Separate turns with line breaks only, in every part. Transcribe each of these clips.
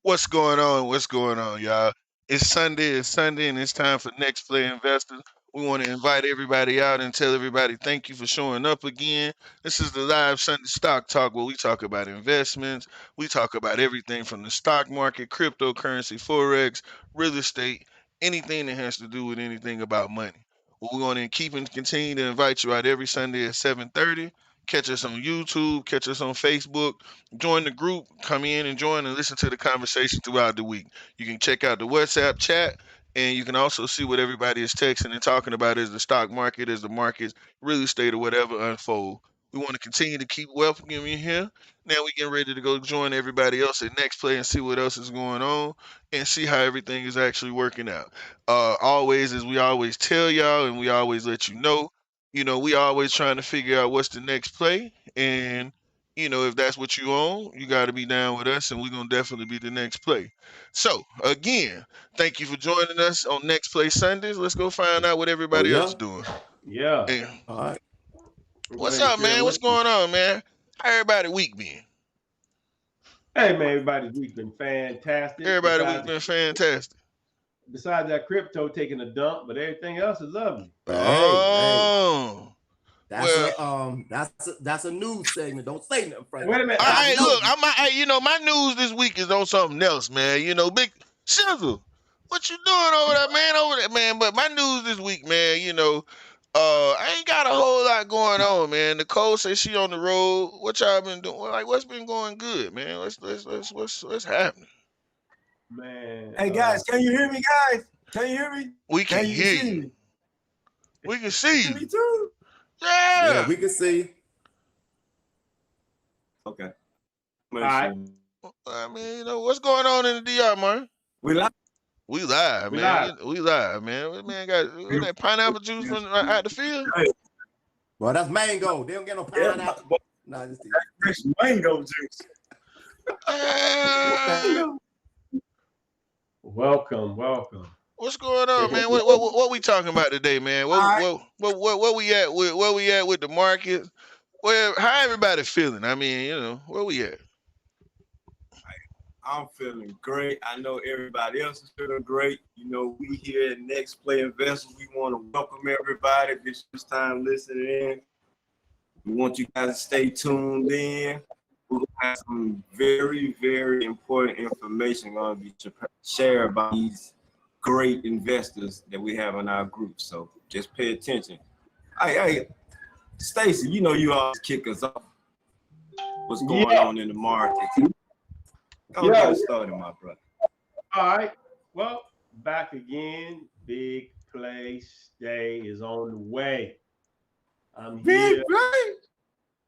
What's going on? What's going on, y'all? It's Sunday, and it's time for Next Play Investors. We want to invite everybody out and tell everybody thank you for showing up again. This is the live Sunday Stock Talk where we talk about investments. We talk about everything from the stock market, cryptocurrency, forex, real estate, anything that has to do with anything about money. Well, we're going to keep and continue to invite you out every Sunday at 7:30. Catch us on YouTube, catch us on Facebook, join the group, come in and join and listen to the conversation throughout the week. You can check out the WhatsApp chat, and you can also see what everybody is texting and talking about as the stock market, as the markets, real estate, or whatever unfold. We want to continue to keep welcoming you here. Now we getting ready to go join everybody else at Next Play and see what else is going on and see how everything is actually working out. Always, as we always tell y'all and we always let you know, we always trying to figure out what's the next play. And if that's what you own, you got to be down with us, and we're gonna definitely be the next play. So again, thank you for joining us on Next Play Sundays. Let's go find out what
Oh
everybody else is
yeah.
doing.
Yeah.
And
All right.
We'll go
what's
ahead and
up,
share
man?
with
What's
you.
going on, man? How everybody week been?
Hey man, everybody's week been fantastic.
Everybody week been fantastic.
Besides that crypto taking a dump, but everything else is lovely.
But hey,
Oh,
that's
well,
a news segment. Don't say nothing, Frank.
Wait a minute.
all
That's
right. Look,
news.
my news this week is on something else, man. Big Shizzle, what you doing over there, man? Over there, man. But my news this week, man. I ain't got a whole lot going on, man. Nicole says she on the road. What y'all been doing? Like, what's been going good, man? What's happening?
Man,
Hey guys, can you hear me, guys? Can you hear me?
We can
Can you
hear
see
you.
me?
We can see
Me
you.
too.
Yeah,
Yeah.
we can see.
Okay.
all right.
I mean, what's going on in the DR, man?
We live.
We live,
We
man.
live.
We live, man. That man got that pineapple juice from out the field.
Hey,
Well, that's mango. They don't get no
yeah,
pineapple.
but
Nah, just
fresh mango juice.
Uh,
Welcome.
what's going on, man? What we talking about today, man?
All right.
Where we at with the market? How everybody feeling? I mean, where we at?
I'm feeling great. I know everybody else is feeling great. You know, we here at Next Play Investors, we want to welcome everybody. This is your first time listening in. We want you guys to stay tuned in. We're going to have some very, very important information going to be shared by these great investors that we have in our group. So just pay attention. Hey, Stacy, you know you always kick us off. What's going on in the market? Go get us started, my brother.
All right. Well, back again. Big place day is on the way. I'm here.
big play.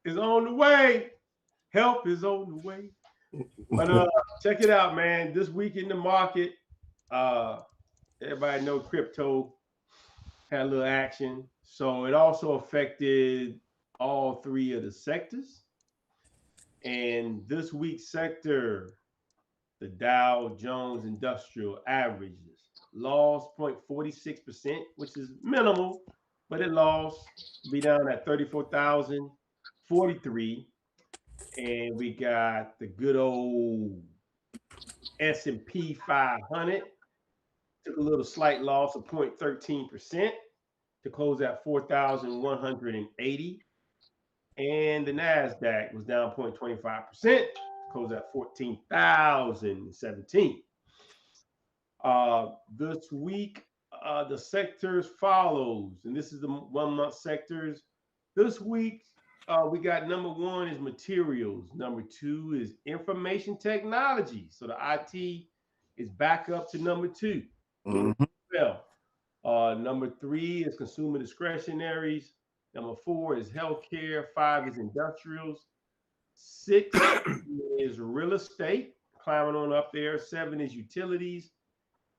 Is on the way. Help is on the way. But check it out, man. This week in the market, everybody know crypto had a little action. So it also affected all three of the sectors. And this week's sector, the Dow Jones Industrial Averages lost 0.46%, which is minimal, but it lost. Be down at 34,043. And we got the good old S&P 500 took a little slight loss of 0.13% to close at 4,180. And the NASDAQ was down 0.25%, closed at 14,017. This week, the sectors follows, and this is the 1 month sectors. This week, we got number one is materials. Number two is information technology. So the IT is back up to number two.
Mm-hmm.
Number three is consumer discretionaries. Number four is healthcare. Five is industrials. Six is real estate, climbing on up there. Seven is utilities.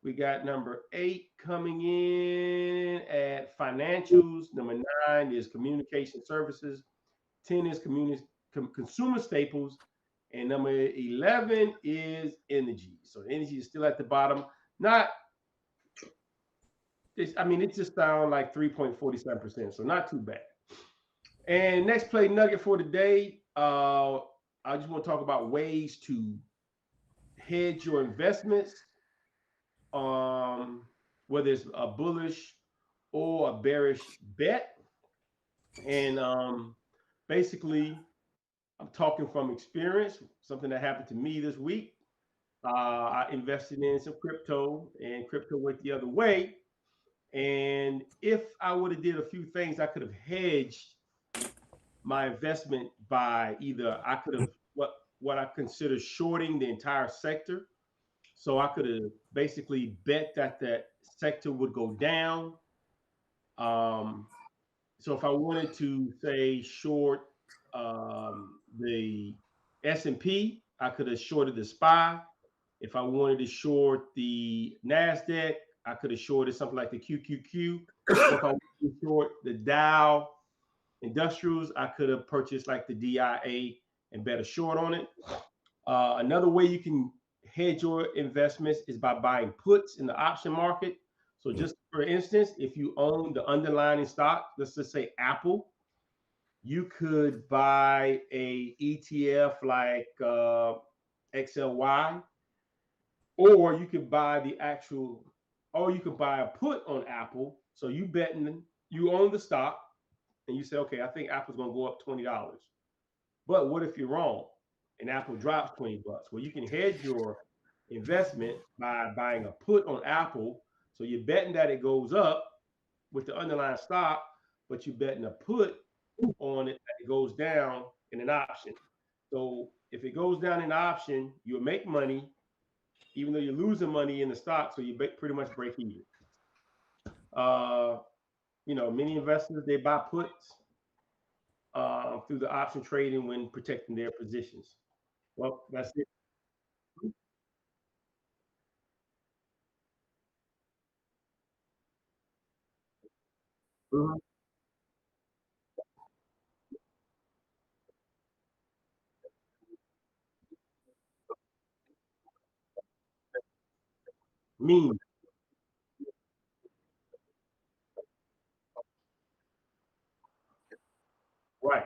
We got number eight coming in at financials. Number nine is communication services. 10 is consumer staples. And number 11 is energy. So energy is still at the bottom. It's just down like 3.47%. So not too bad. And next play nugget for today. I just want to talk about ways to hedge your investments, whether it's a bullish or a bearish bet. And basically, I'm talking from experience, something that happened to me this week. I invested in some crypto, and crypto went the other way. And if I would have did a few things, I could have hedged my investment by either I could have what I consider shorting the entire sector. So I could have basically bet that that sector would go down. So if I wanted to say short the S&P, I could have shorted the SPY. If I wanted to short the NASDAQ, I could have shorted something like the QQQ. Or if I wanted to short the Dow Industrials, I could have purchased like the DIA and bet a short on it. Another way you can hedge your investments is by buying puts in the option market. So just for instance, if you own the underlying stock, let's just say Apple, you could buy a ETF like XLY, or you could buy the actual, or you could buy a put on Apple. So you betting, you own the stock, and you say, okay, I think Apple's gonna go up $20. But what if you're wrong and Apple drops $20? Well, you can hedge your investment by buying a put on Apple. So you're betting that it goes up with the underlying stock, but you're betting a put on it that it goes down in an option. So if it goes down in the option, you'll make money, even though you're losing money in the stock. So you pretty much break even. You know, many investors, they buy puts through the option trading when protecting their positions. Well, that's it. Mhm. Mean, right,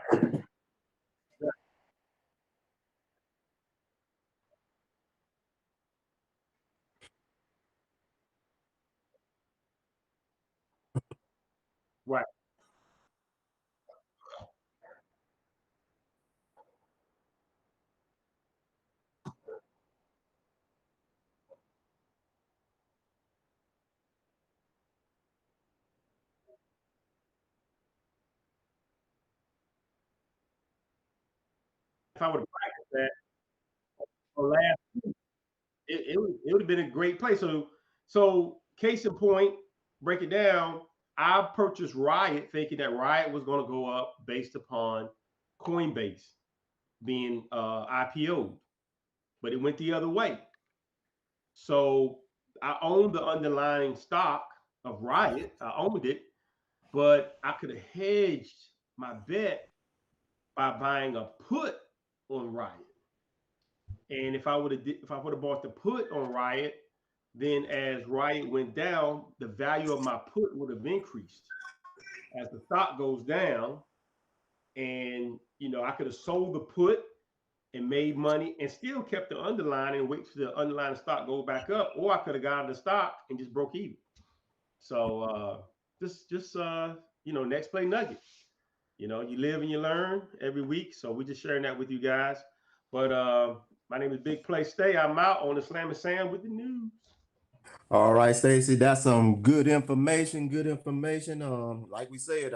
right. If I would have practiced that or last, it would have been a great play. So case in point, break it down. I purchased Riot thinking that Riot was going to go up based upon Coinbase being IPO'd, but it went the other way. So I owned the underlying stock of Riot. I owned it, but I could have hedged my bet by buying a put on Riot. And if I would have bought the put on Riot, then as Riot went down, the value of my put would have increased. As the stock goes down, and you know, I could have sold the put and made money and still kept the underlying and wait till the underlying stock go back up, or I could have got the stock and just broke even. So just you know, next play nugget. You know, you live and you learn every week. So we're just sharing that with you guys. But my name is Big Play Stay. I'm out on the Slam and Sam with the news.
All right, Stacy, that's some good information. Good information. Like we said,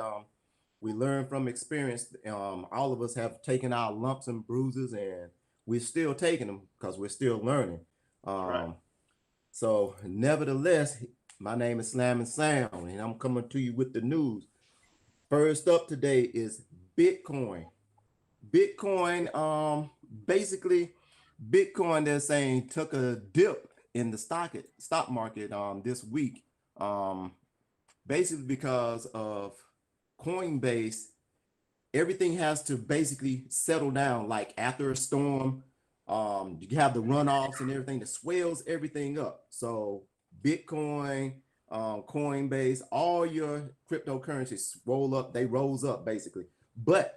we learn from experience. All of us have taken our lumps and bruises, and we're still taking them because we're still learning.
Right.
So, nevertheless, my name is Slam and Sam, and I'm coming to you with the news. First up today is Bitcoin. Bitcoin, basically, Bitcoin, they're saying, took a dip in the stock market this week, basically because of Coinbase. Everything has to basically settle down. Like after a storm, you have the runoffs and everything that swells everything up. So Bitcoin, Coinbase, all your cryptocurrencies roll up, they rose up basically. But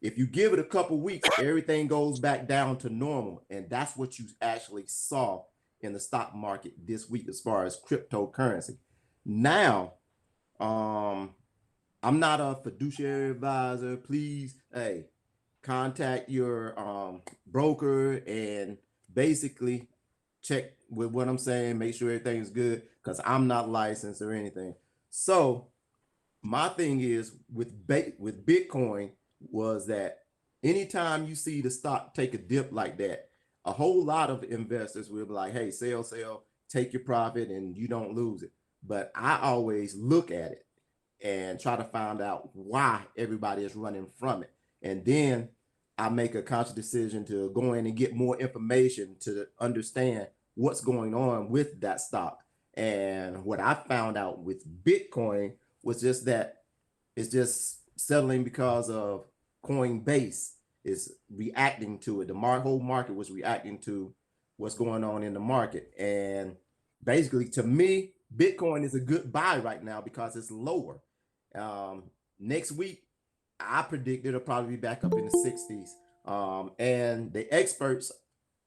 If you give it a couple weeks, everything goes back down to normal. And that's what you actually saw in the stock market this week as far as cryptocurrency. Now, I'm not a fiduciary advisor. Please, hey, contact your broker and basically check with what I'm saying, make sure everything is good, because I'm not licensed or anything. So my thing is with Bitcoin was that anytime you see the stock take a dip like that, a whole lot of investors will be like, hey, sell, take your profit and you don't lose it. But I always look at it and try to find out why everybody is running from it. And then I make a conscious decision to go in and get more information to understand what's going on with that stock. And what I found out with Bitcoin was just that it's just settling because of Coinbase is reacting to it. The whole market was reacting to what's going on in the market. And basically, to me, Bitcoin is a good buy right now because it's lower. Next week, I predict it'll probably be back up in the 60s. And the experts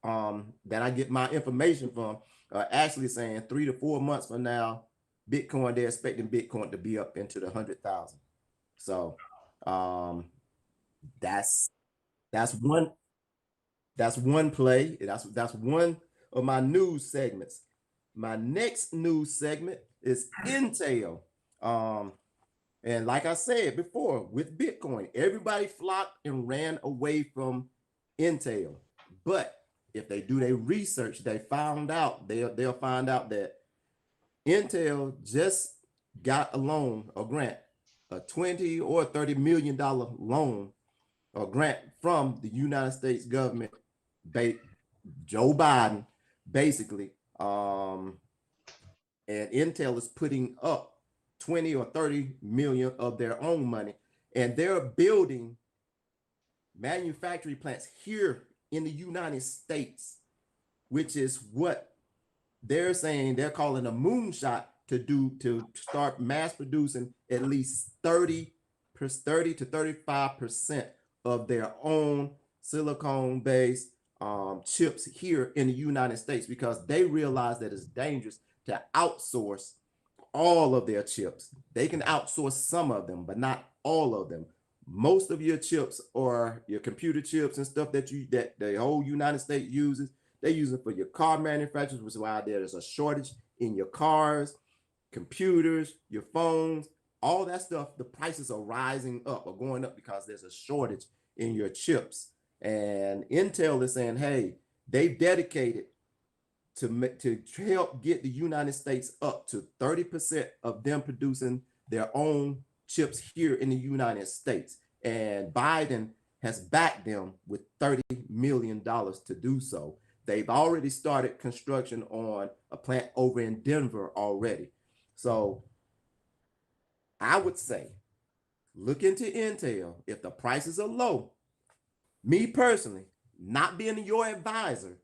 that I get my information from are actually saying 3 to 4 months from now, Bitcoin, they're expecting Bitcoin to be up into the 100,000. So that's one play. That's one of my news segments. My next news segment is Intel. And like I said before, with Bitcoin, everybody flocked and ran away from Intel. But if they do their research, they'll find out that Intel just got a loan, a grant, a $20 or $30 million loan or grant from the United States government, Joe Biden, basically. And Intel is putting up 20 or 30 million of their own money, and they're building manufacturing plants here in the United States, which is what they're saying they're calling a moonshot to start mass producing at least 30 to 35% of their own silicone-based chips here in the United States, because they realize that it's dangerous to outsource all of their chips. They can outsource some of them, but not all of them. Most of your chips or your computer chips and stuff that the whole United States uses, they use it for your car manufacturers, which is why there's a shortage in your cars, computers, your phones, all that stuff. The prices are rising up or going up because there's a shortage in your chips. And Intel is saying, hey, they've dedicated to help get the United States up to 30% of them producing their own chips here in the United States. And Biden has backed them with $30 million to do so. They've already started construction on a plant over in Denver already. So I would say, look into Intel. If the prices are low, me personally, not being your advisor,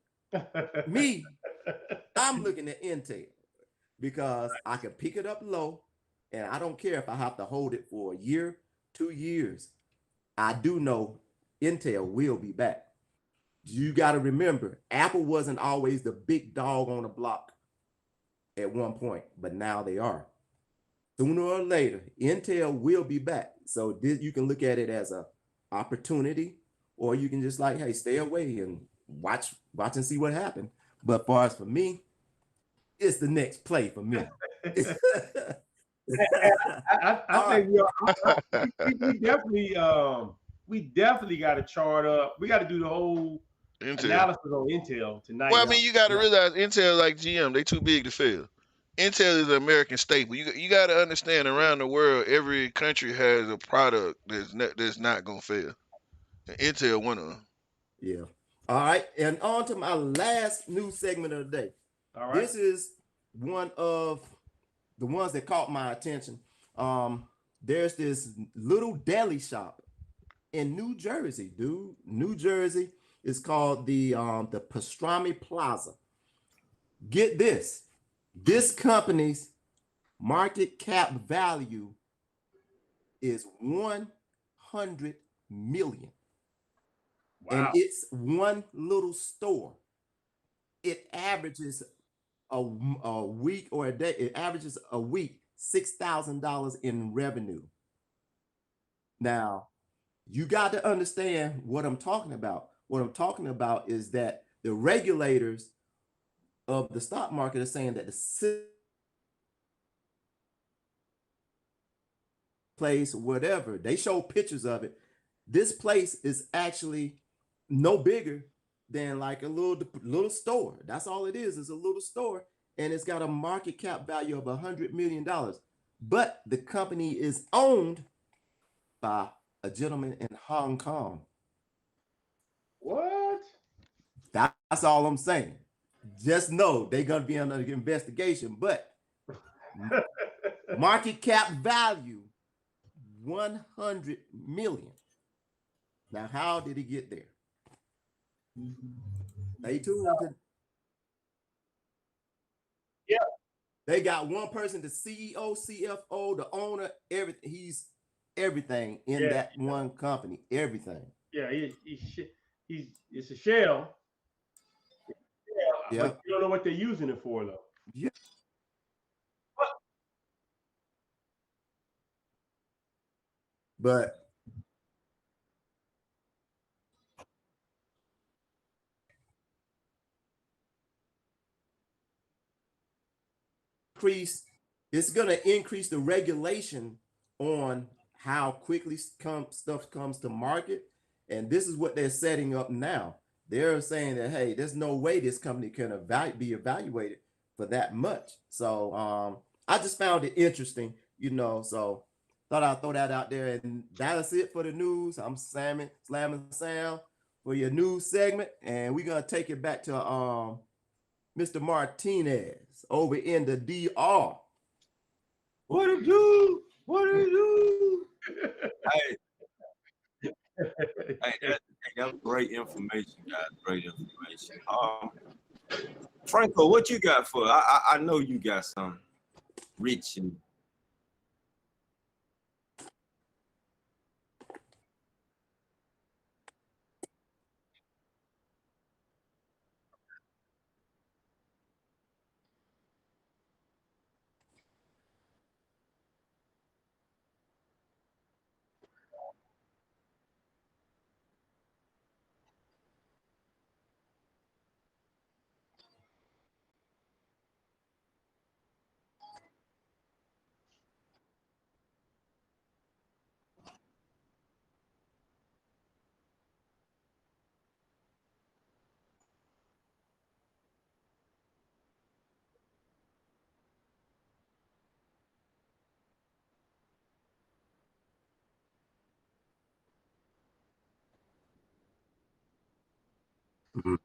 I'm looking at Intel because I can pick it up low, and I don't care if I have to hold it for a year, 2 years. I do know Intel will be back. You got to remember, Apple wasn't always the big dog on the block at one point, but now they are. Sooner or later, Intel will be back. So you can look at it as an opportunity, or you can just like, hey, stay away and watch and see what happens. But far as for me, it's the next play for me.
I think we definitely got to chart up. We got to do the whole analysis on Intel tonight.
Well, I mean, you got to realize Intel, like GM, they too big to fail. Intel is an American staple. You got to understand, around the world, every country has a product that's not gonna fail. And Intel one of them.
Yeah. All right, and on to my last news segment of the day.
All right.
This is one of the ones that caught my attention. There's this little deli shop in New Jersey, dude. New Jersey is called the Pastrami Plaza. Get this. This company's market cap value is $100 million. and
Wow.
it's one little store. It averages a week or a day. It averages a week $6,000 in revenue. Now, you got to understand what I'm talking about. What I'm talking about is that the regulators of the stock market are saying that the place, whatever, they show pictures of it. This place is actually no bigger than like a little store. That's all it is a little store. And it's got a market cap value of $100 million. But the company is owned by a gentleman in Hong Kong.
What?
That's all I'm saying. Just know they're gonna be under investigation, but market cap value 100 million. Now, how did he get there? Stay tuned.
Yeah.
They got one person, the CEO, CFO, the owner, everything. He's everything in that one company. Everything.
Yeah, he's it's a shell. Yeah, but you don't know what they're using it for, though.
Yeah. But it's going to increase the regulation on how quickly stuff comes to market. And this is what they're setting up now. They're saying that, hey, there's no way this company can be evaluated for that much. So I just found it interesting, so thought I'd throw that out there. And that's it for the news. I'm Slamming Sam for your news segment. And we're going to take it back to Mr. Martinez over in the DR.
What it do? What it do? Hey, that's great information, guys. Great information. Franco, what you got for? I know you got some rich and.
Mm-hmm.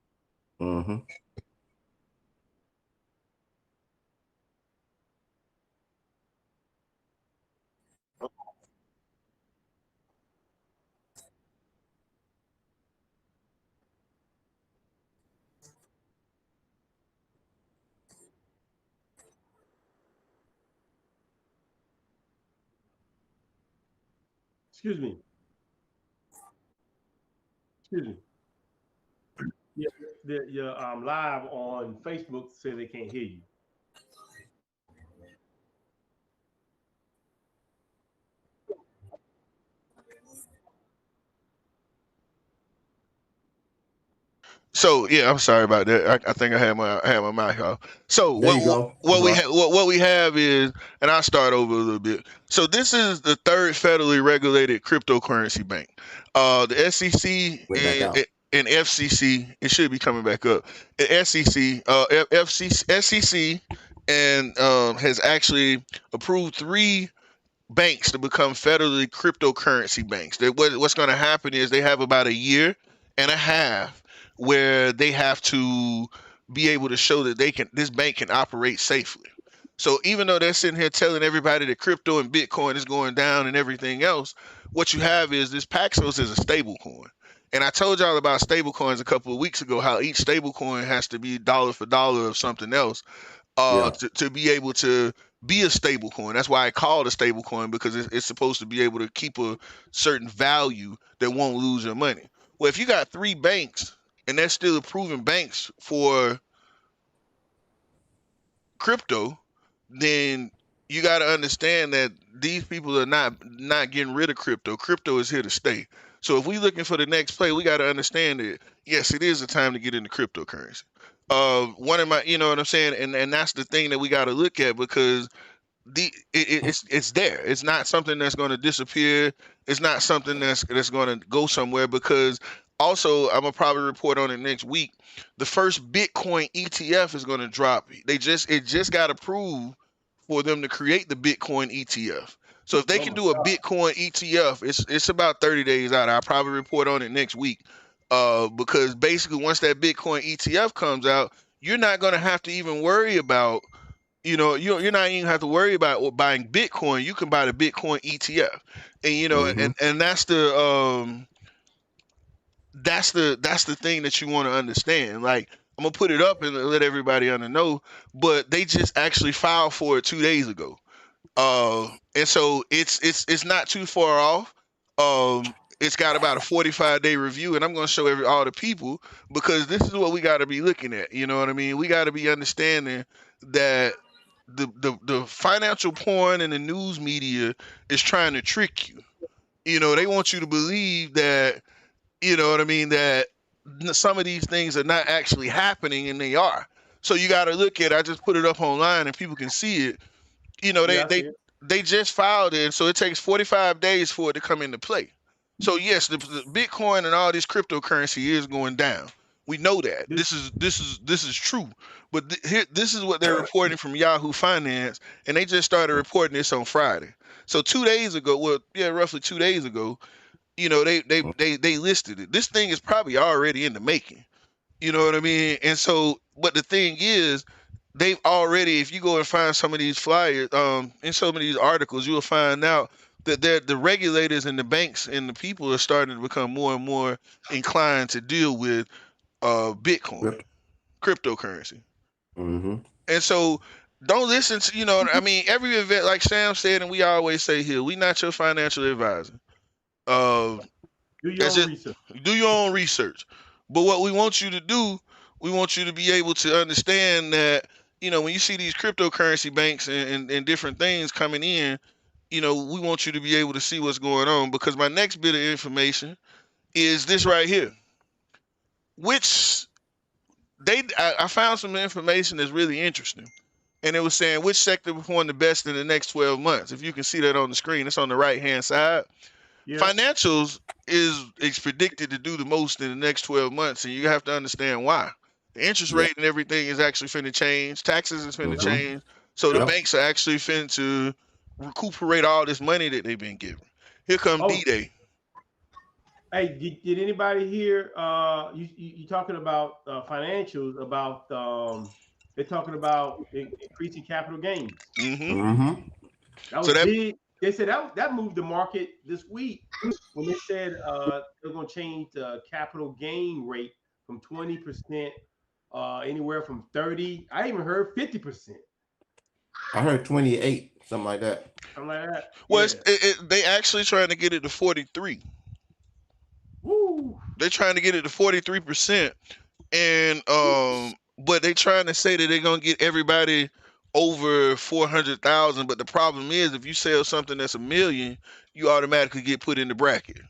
Mm-hmm.
Excuse me. Excuse me. Yeah, your live on Facebook say they can't hear you.
So yeah, I'm sorry about that. I think I had my mic off. So
There you go.
what we have is, and I'll start over a little bit. So this is the third federally regulated cryptocurrency bank. The SEC
Went back out.
and FCC, it should be coming back up. The SEC, SEC, and has actually approved 3 banks to become federally cryptocurrency banks. What's going to happen is they have about a year and a half where they have to be able to show that this bank can operate safely. So even though they're sitting here telling everybody that crypto and Bitcoin is going down and everything else, what you have is this Paxos is a stable coin. And I told y'all about stable coins a couple of weeks ago, how each stable coin has to be dollar for dollar of something else to be able to be a stable coin. That's why I call it a stable coin, because it's supposed to be able to keep a certain value that won't lose your money. Well, if you got 3 banks and they're still approving banks for crypto, then you got to understand that these people are not getting rid of crypto. Crypto is here to stay. So if we looking for the next play, we got to understand that yes, it is a time to get into cryptocurrency. One of my, you know what I'm saying, and that's the thing that we got to look at, because it's there. It's not something that's going to disappear. It's not something that's going to go somewhere, because also I'm gonna probably report on it next week. The first Bitcoin ETF is going to drop. It just got approved for them to create the Bitcoin ETF. So if they can do a Bitcoin ETF, it's about 30 days out. I'll probably report on it next week. Because basically once that Bitcoin ETF comes out, you're not going to have to even worry about, you're not even have to worry about buying Bitcoin. You can buy the Bitcoin ETF, and and that's the thing that you want to understand. Like, I'm gonna put it up and let everybody know, but they just actually filed for it 2 days ago. And so it's not too far off. It's got about a 45-day review, and I'm going to show all the people, because this is what we got to be looking at. You know what I mean? We got to be understanding that the financial porn and the news media is trying to trick you. They want you to believe that, you know what I mean, that some of these things are not actually happening, and they are. So you got to look at it. I just put it up online and people can see it. They just filed it, so it takes 45 days for it to come into play. So yes, the Bitcoin and all this cryptocurrency is going down. We know that. This is true. But this is what they're reporting from Yahoo Finance, and they just started reporting this on Friday. So 2 days ago, roughly 2 days ago, they listed it. This thing is probably already in the making. You know what I mean? And so, but the thing is, they've already, if you go and find some of these flyers, in some of these articles, you will find out that the regulators and the banks and the people are starting to become more and more inclined to deal with Bitcoin, cryptocurrency.
Mm-hmm.
And so don't listen to, every event, like Sam said, and we always say here, we not your financial advisor.
Do your own research.
Do your own research. But what we want you to do, we want you to be able to understand that, when you see these cryptocurrency banks and different things coming in, we want you to be able to see what's going on. Because my next bit of information is this right here, which I found some information that's really interesting. And it was saying which sector performed the best in the next 12 months. If you can see that on the screen, it's on the right-hand side. Yeah. Financials is predicted to do the most in the next 12 months, and you have to understand why. The interest rate and everything is actually finna change. Taxes is finna change. So the banks are actually finna to recuperate all this money that they've been given. Here comes D-Day.
Hey, did anybody hear you talking about financials, about they're talking about increasing capital gains? That was big. They said that moved the market this week when they said they're going to change the capital gain rate from 20%, anywhere from 30. I even heard 50%.
I heard 28, something like that.
Something like that.
Well, they actually trying to get it to 43.
Woo.
They're trying to get it to 43%. And but they trying to say that they're gonna get everybody over 400,000. But the problem is, if you sell something that's 1 million, you automatically get put in the bracket.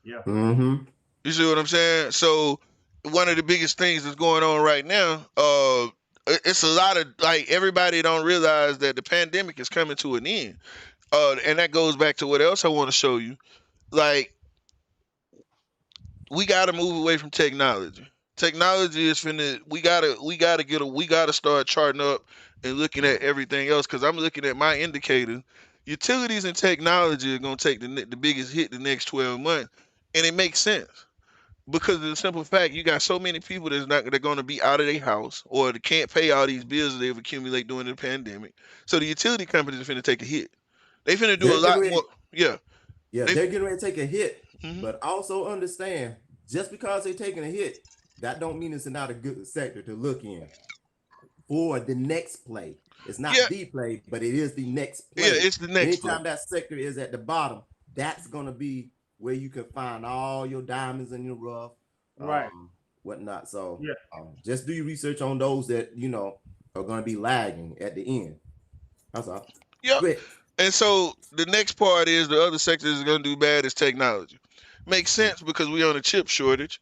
Yeah.
Mm-hmm.
You see what I'm saying? So one of the biggest things that's going on right now, it's a lot of like everybody don't realize that the pandemic is coming to an end. And that goes back to what else I want to show you. Like we got to move away from technology. Technology is finna. We gotta start charting up and looking at everything else. Cause I'm looking at my indicator. Utilities and technology are gonna take the biggest hit the next 12 months, and it makes sense because of the simple fact you got so many people they're going to be out of their house or they can't pay all these bills that they've accumulated during the pandemic. So the utility companies are finna take a hit. They finna do
They're
a
getting
lot
ready,
more. Yeah.
yeah,
They,
they're getting ready to take a hit,
mhm.
but also understand just because they're taking a hit, that don't mean it's not a good sector to look in for the next play. It's not
Yeah,
the play, but it is the next
yeah,
play.
it's the next play.
Anytime that sector is at the bottom, that's gonna be where you can find all your diamonds in your rough,
Right.
whatnot. So
Yeah.
just do your research on those that are gonna be lagging at the end. That's all.
Yep.
Great.
And so the next part is the other sector is going to do bad is technology. Makes sense because we on a chip shortage.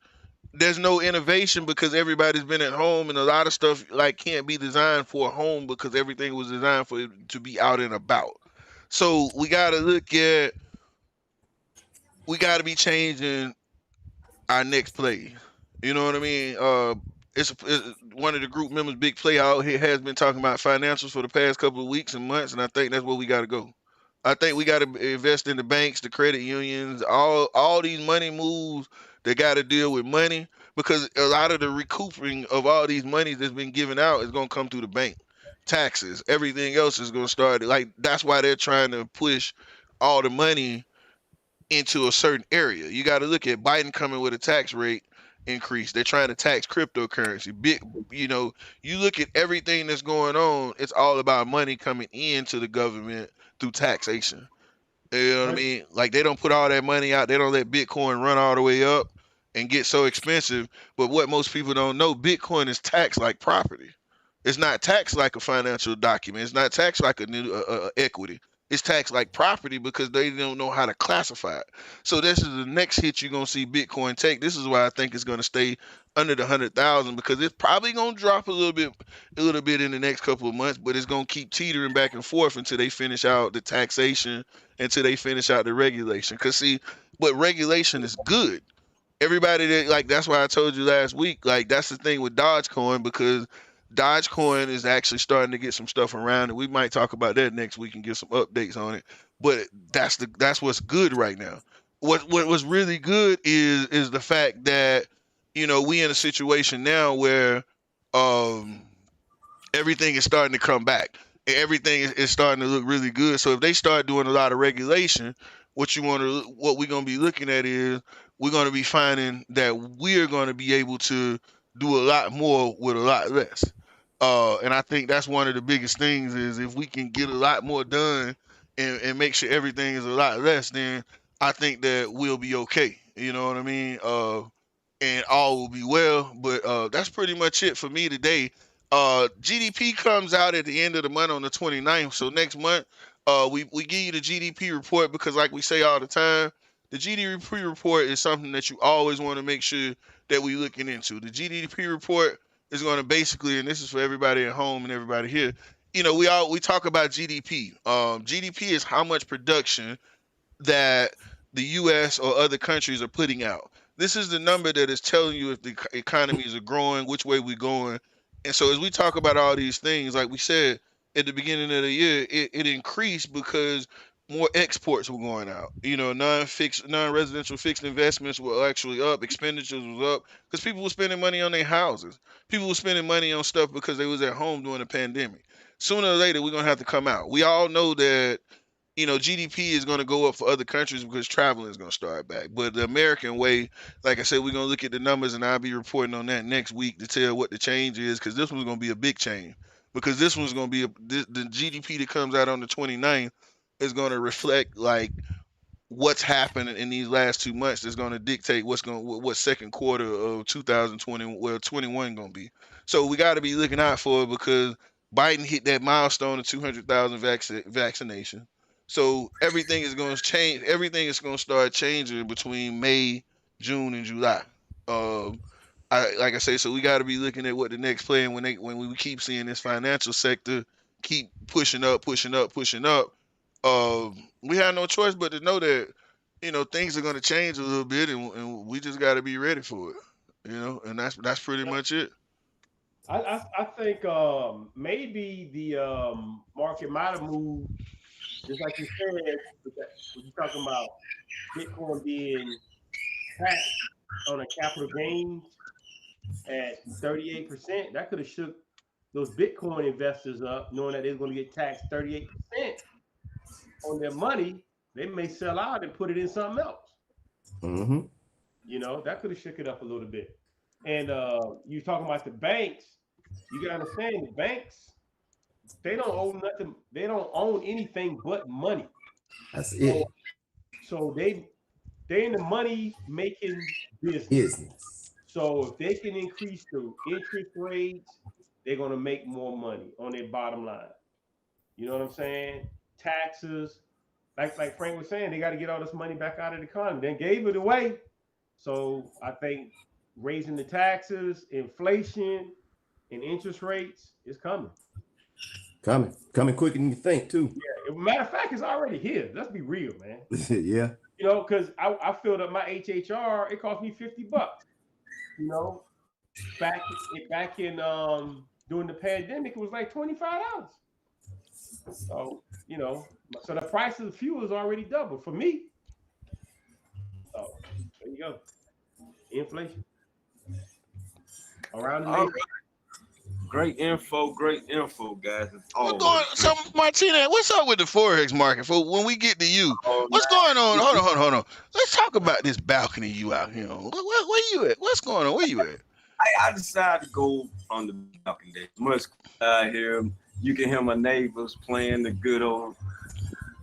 There's no innovation because everybody's been at home and a lot of stuff like can't be designed for a home because everything was designed for it to be out and about. So we got to look at we got to be changing our next play. You know what I mean? It's one of the group members, Big Play out here, has been talking about financials for the past couple of weeks and months, and I think that's where we got to go. I think we got to invest in the banks, the credit unions, all these money moves. They got to deal with money because a lot of the recouping of all these monies that's been given out is going to come through the bank, taxes, everything else is going to start. Like that's why they're trying to push all the money into a certain area. You got to look at Biden coming with a tax rate increase. They're trying to tax cryptocurrency. You look at everything that's going on, it's all about money coming into the government through taxation. You know what I
Right.
mean? Like they don't put all that money out. They don't let Bitcoin run all the way up and get so expensive. But what most people don't know, Bitcoin is taxed like property. It's not taxed like a financial document. It's not taxed like a new equity. It's taxed like property because they don't know how to classify it. So this is the next hit you're gonna see Bitcoin take. This is why I think it's gonna stay under the 100,000 because it's probably gonna drop a little bit in the next couple of months, but it's gonna keep teetering back and forth until they finish out the taxation, until they finish out the regulation. Cause see, but regulation is good. Everybody that like that's why I told you last week, like that's the thing with Dogecoin because Dogecoin is actually starting to get some stuff around and we might talk about that next week and get some updates on it. But that's what's good right now. What was really good is the fact that we in a situation now where um everything is starting to come back. Everything is starting to look really good. So if they start doing a lot of regulation, what we're gonna be looking at is we're gonna be finding that we're gonna be able to do a lot more with a lot less. And I think that's one of the biggest things is if we can get a lot more done and make sure everything is a lot less, then I think that we'll be okay. You know what I mean? And all will be well. But that's pretty much it for me today. GDP comes out at the end of the month on the 29th. So next month, we give you the GDP report because, like we say all the time, the GDP report is something that you always want to make sure that we looking into. The GDP report is going to basically, and this is for everybody at home and everybody here. We talk about GDP. GDP is how much production that the U.S. or other countries are putting out. This is the number that is telling you if the economies are growing, which way we're going. And so as we talk about all these things, like we said at the beginning of the year, it increased because more exports were going out. Non-residential fixed investments were actually up. Expenditures was up because people were spending money on their houses. People were spending money on stuff because they was at home during the pandemic. Sooner or later, we're going to have to come out. We all know that GDP is going to go up for other countries because traveling is going to start back. But the American way, like I said, we're going to look at the numbers and I'll be reporting on that next week to tell what the change is because this one's going to be a big change. Because this one's going to be the GDP that comes out on the 29th is going to reflect like what's happening in these last 2 months that's going to dictate what second quarter of 2020, well, 21 going to be. So we got to be looking out for it because Biden hit that milestone of 200,000 vaccination. So everything is going to change. Everything is going to start changing between May, June, and July. Like I say, so we got to be looking at what the next play, and when we keep seeing this financial sector keep pushing up, we have no choice but to know that things are going to change a little bit, and we just got to be ready for it. And that's pretty much it.
I think maybe the market might have moved, just like you said, when you're talking about Bitcoin being taxed on a capital gains at 38%. That could have shook those Bitcoin investors up, knowing that they're going to get taxed 38% on their money. They may sell out and put it in something else.
Mm-hmm.
That could have shook it up a little bit. And you're talking about the banks. You got to understand, the banks, they don't own nothing. They don't own anything but money.
That's it.
So they in the money making business. So if they can increase the interest rates, they're going to make more money on their bottom line. You know what I'm saying? Taxes, like Frank was saying, they got to get all this money back out of the economy. They gave it away. So I think raising the taxes, inflation, and interest rates is coming.
Coming quicker than you think, too.
Yeah. Matter of fact, it's already here. Let's be real, man.
Yeah.
Because I filled up my HHR. It cost me $50. Back in during the pandemic, it was like $25. So so the price of the fuel is already doubled for me. So there you go. Inflation around the nation.
Great info, guys.
So Martina, what's up with the Forex market for when we get to you? What's going on? Hold on. Let's talk about this balcony you out here on. Where you at? What's going on? Where you at?
I decided to go on the balcony. There's much out here. You can hear my neighbors playing the good old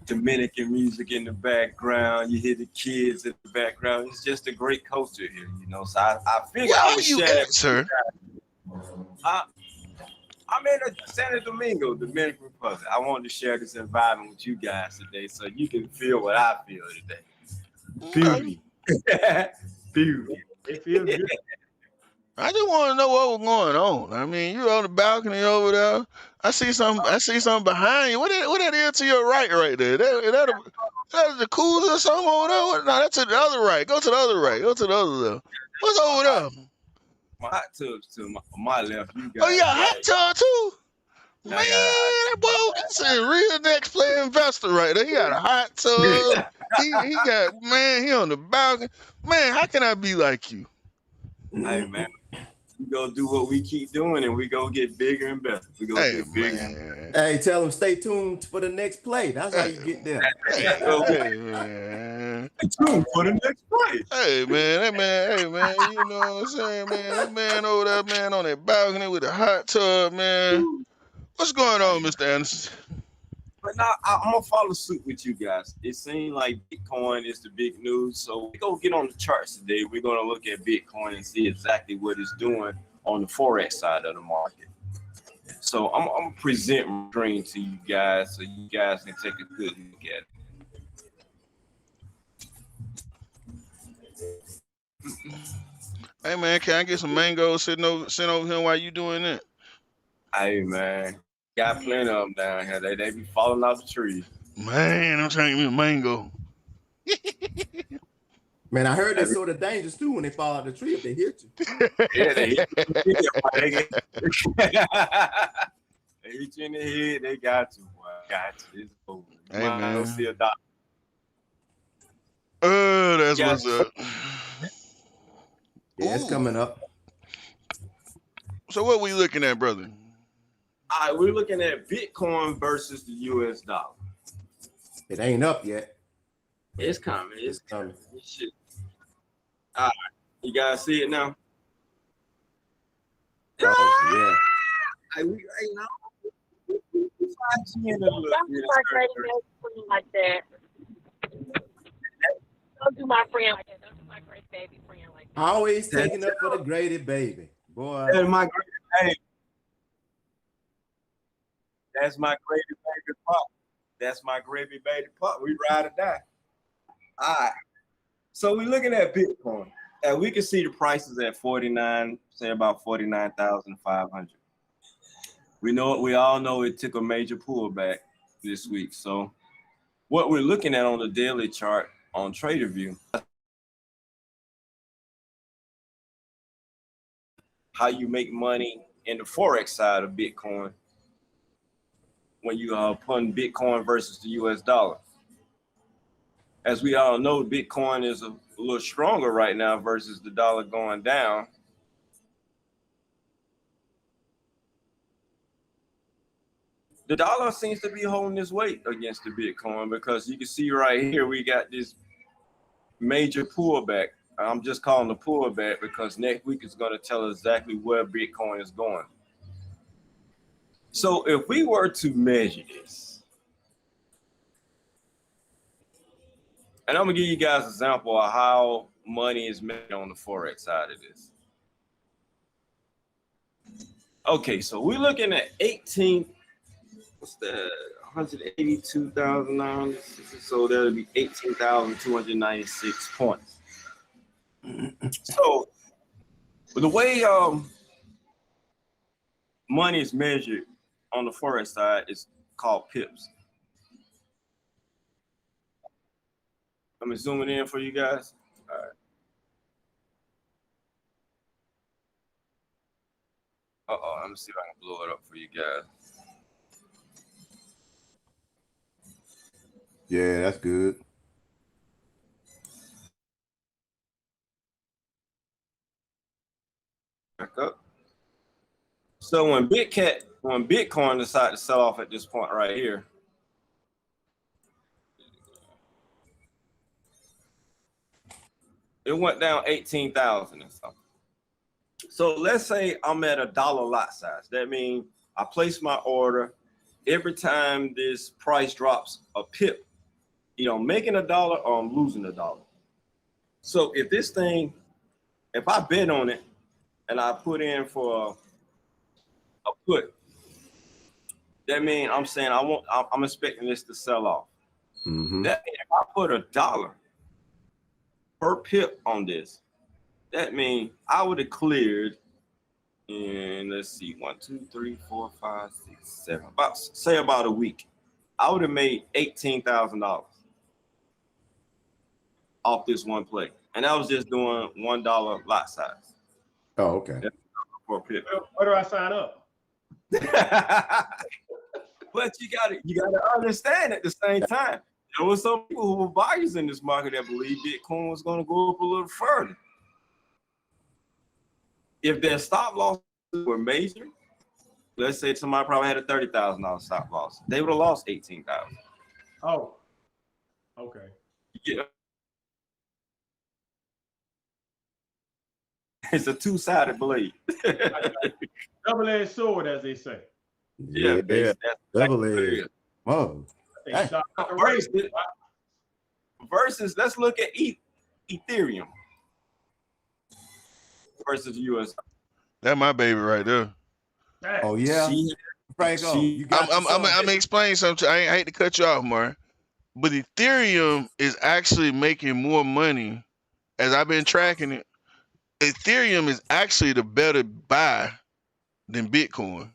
Dominican music in the background. You hear the kids in the background. It's just a great culture here, So I figured I would share that,
sir.
I'm in Santo Domingo, Dominican Republic. I wanted to share this environment with you guys today so you can feel what I feel today. Beauty. Beauty.
It feels good.
I just want to know what was going on. I mean, you on the balcony over there. I see something behind you. What that is to your right there? That a jacuzzi or something over there? No, that's to the other right. Go to the other right. Go to the other left. What's over there?
My hot tub's to my left. You guys.
Oh, yeah, hot tub too? Man, that boy, that's a real next play investor right there. He got a hot tub. he he on the balcony. Man, how can I be like you?
Hey, man. We gonna do what we keep doing, and we gonna get bigger and better. We gonna get bigger.
Hey, tell them stay tuned for the next play. That's how you get there.
Hey, man.
Stay tuned for the next play.
Hey, man. You know what I'm saying, man? That man over there, man, on that balcony with a hot tub, man. What's going on, Mr. Anderson?
But now I'm gonna follow suit with you guys. It seems like Bitcoin is the big news, so we're gonna get on the charts today. We're gonna look at Bitcoin and see exactly what it's doing on the Forex side of the market. So I'm gonna present my screen to you guys so you guys can take a good look at it.
Hey, man, can I get some mangoes sitting over here while you doing that?
Hey, man. Got plenty of them down here. They be falling off the trees.
Man, I'm trying to get me a mango.
Man, I heard that's sort of dangerous too when they fall out of the tree if they hit you.
Yeah, they hit you. They hit you in the head. They got you, boy. Got you. It's over.
Hey, man.
Go see a doctor.
That's what's up.
Yeah, it's coming up.
So what we looking at, brother?
All right, we're looking at Bitcoin versus the US dollar.
It ain't up yet.
It's coming. It's coming. Shit. All right, you guys see it now?
Oh,
yeah. Like that.
do my friend like that. Don't do my great baby friend like that.
Always taking up for the Grady baby. Boy.
That's my great baby. That's my gravy baby pop. That's my gravy baby pop. We ride or die. All right. So we're looking at Bitcoin, and we can see the prices at 49, say about 49,500. We all know it took a major pullback this week. So what we're looking at on the daily chart on TraderView, how you make money in the Forex side of Bitcoin when you are putting Bitcoin versus the US dollar. As we all know, Bitcoin is a little stronger right now versus the dollar going down. The dollar seems to be holding its weight against the Bitcoin because you can see right here, we got this major pullback. I'm just calling it a pullback because next week is going to tell us exactly where Bitcoin is going. So if we were to measure this, and I'm gonna give you guys an example of how money is made on the Forex side of this. Okay, so we're looking at 182,000, so that'll be 18,296 points. So the way money is measured on the Forex side is called pips. Let me zoom it in for you guys. All right. Let me see if I can blow it up for you guys.
Yeah, that's good.
Back up. So when Bitcoin decided to sell off at this point right here, it went down 18,000 and something. So let's say I'm at $1 lot size. That means I place my order. Every time this price drops a pip, I'm making $1 or I'm losing $1. So if I bet on it and I put in for a put, that means I'm saying I'm expecting this to sell off.
Mm-hmm.
That means if I put $1 per pip on this, that means I would have cleared in, let's see, 1, 2, 3, 4, 5, 6, 7, about a week. I would have made $18,000 off this one play. And I was just doing $1 lot size.
Oh, okay.
For a pip.
Where do I sign up?
But you gotta understand at the same time, there were some people who were buyers in this market that believed Bitcoin was going to go up a little further. If their stop losses were major, let's say somebody probably had a $30,000 stop loss, they would have lost $18,000.
Oh, okay.
Yeah. It's a two-sided blade.
Double-edged sword, as they say.
Yeah.
Yeah. Double-edged. Oh.
Hey,
Versus, let's look at Ethereum versus US.
That's my baby right there.
Oh yeah. Franco,
I'm gonna explain something. I hate to cut you off, Mar, but Ethereum is actually making more money. As I've been tracking it, Ethereum is actually the better buy than Bitcoin.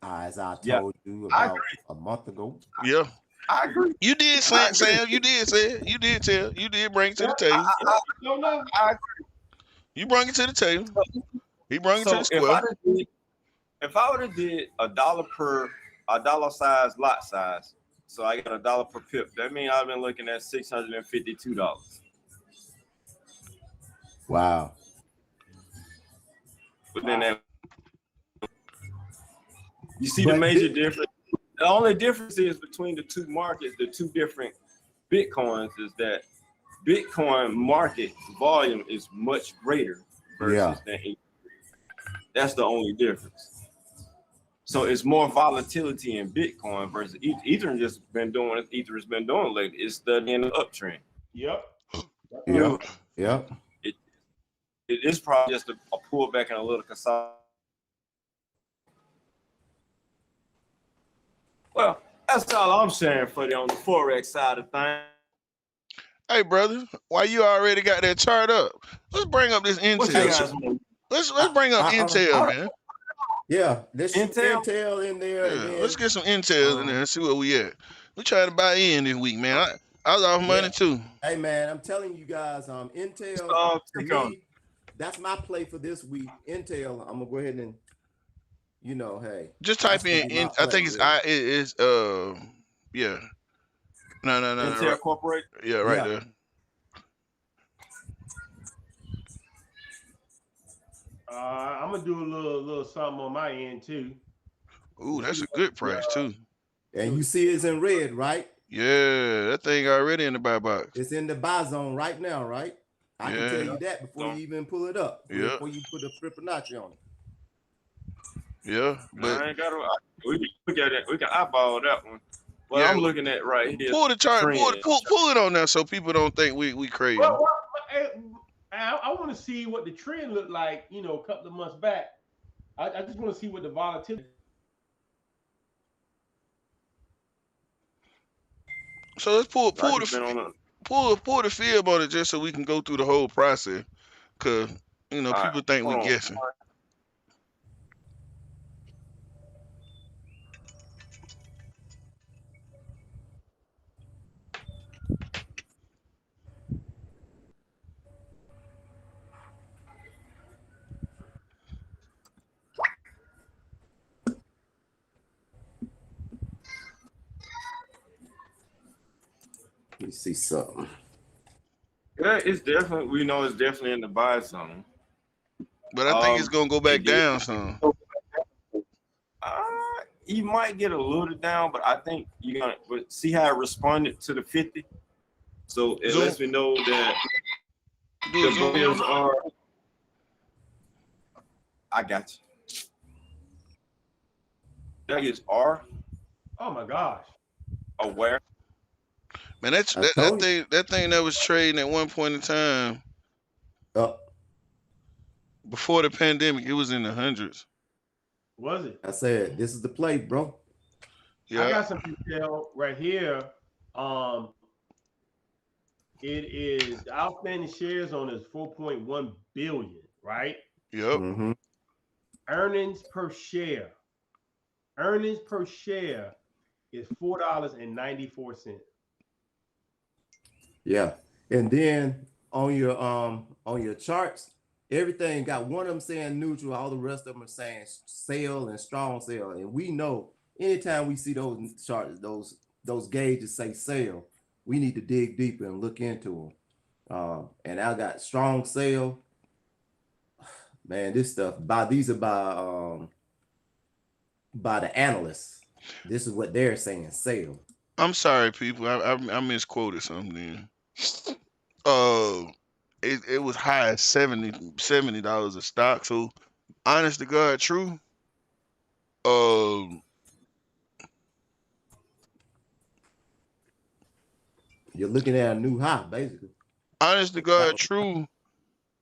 As I told you about a month ago.
Yeah.
I agree.
You did, Sam. You did say it. You did tell. You did bring it to the table.
I agree.
You brought it to the table. He brought it to the square.
If I would have did $1 size lot size, so I got $1 per pip, that means I've been looking at $652.
Wow.
But then you see the major difference. The only difference is between the two markets, the two different Bitcoins, is that Bitcoin market volume is much greater versus than Ethereum. That's the only difference. So it's more volatility in Bitcoin versus Ether. Ether has been doing lately. It's studying the uptrend.
Yep.
Yep. Yep.
It is probably just a pullback and a little consolidation. Well, that's all I'm saying for you on the Forex side of things.
Hey, brother, why you already got that chart up? Let's bring up this
What you
Intel.
guys want?
Let's bring up Intel, man.
Yeah, there's
Intel?
Intel in there.
Yeah,
And then,
let's get some Intel in there and see where we at. We trying to buy in this week, man. I was off money too.
Hey man, I'm telling you guys, Intel to
click on
me, that's my play for this week. Intel, I'm gonna go ahead and, hey,
Just type
that's gonna
in.
be my
I
play,
think it's
really.
yeah. No.
Intel
Right.
Corporate.
Yeah, right
Yeah.
there.
I'm gonna do a little something on my end too.
Ooh, that's a good price too.
And you see it's in red, right?
Yeah, that thing already in the buy box.
It's in the buy zone right now, right? I can tell
Yeah.
you that before you even pull it up.
Yeah.
Before you put a Fibonacci on it.
Yeah, but
I ain't got. We got it. We can eyeball that one. Well,
Yeah.
I'm looking at right here.
pull the chart,
Trend.
pull it on there so people don't think we crazy.
Well, I want to see what the trend looked like, a couple of months back. I just want to see what the volatility.
So let's pull
I just been on a-
the fib on it just so we can go through the whole process. Cause
All right,
people think we
hold on.
guessing.
Let me see something.
Yeah, it's definitely. We know it's definitely in the buy zone.
But I think it's gonna go back
it did.
down some.
You might get a little down, but I think you're gonna. But see how it responded to the 50. So it
Zoom.
lets me know that
Do a
the
zoom
bulls
in.
are. I got you. That is R
Oh my gosh.
aware.
Man, that
told you.
thing that was trading at one point in time before the pandemic, it was in the hundreds.
Was it?
I said, this is the play, bro.
Yeah.
I got some detail right here. It is the outstanding shares on is 4.1 billion, right?
Yep.
Mm-hmm.
Earnings per share. Earnings per share is $4.94.
Yeah. And then on your charts, everything got one of them saying neutral, all the rest of them are saying sell and strong sell. And we know anytime we see those charts, those gauges say sell, we need to dig deeper and look into them. And I got strong sell. Man, this stuff these are by the analysts. This is what they're saying, sell.
I'm sorry, people. I misquoted something. It was high as $70 a stock. So, honest to God, true.
You're looking at a new high, basically.
Honest to God, true.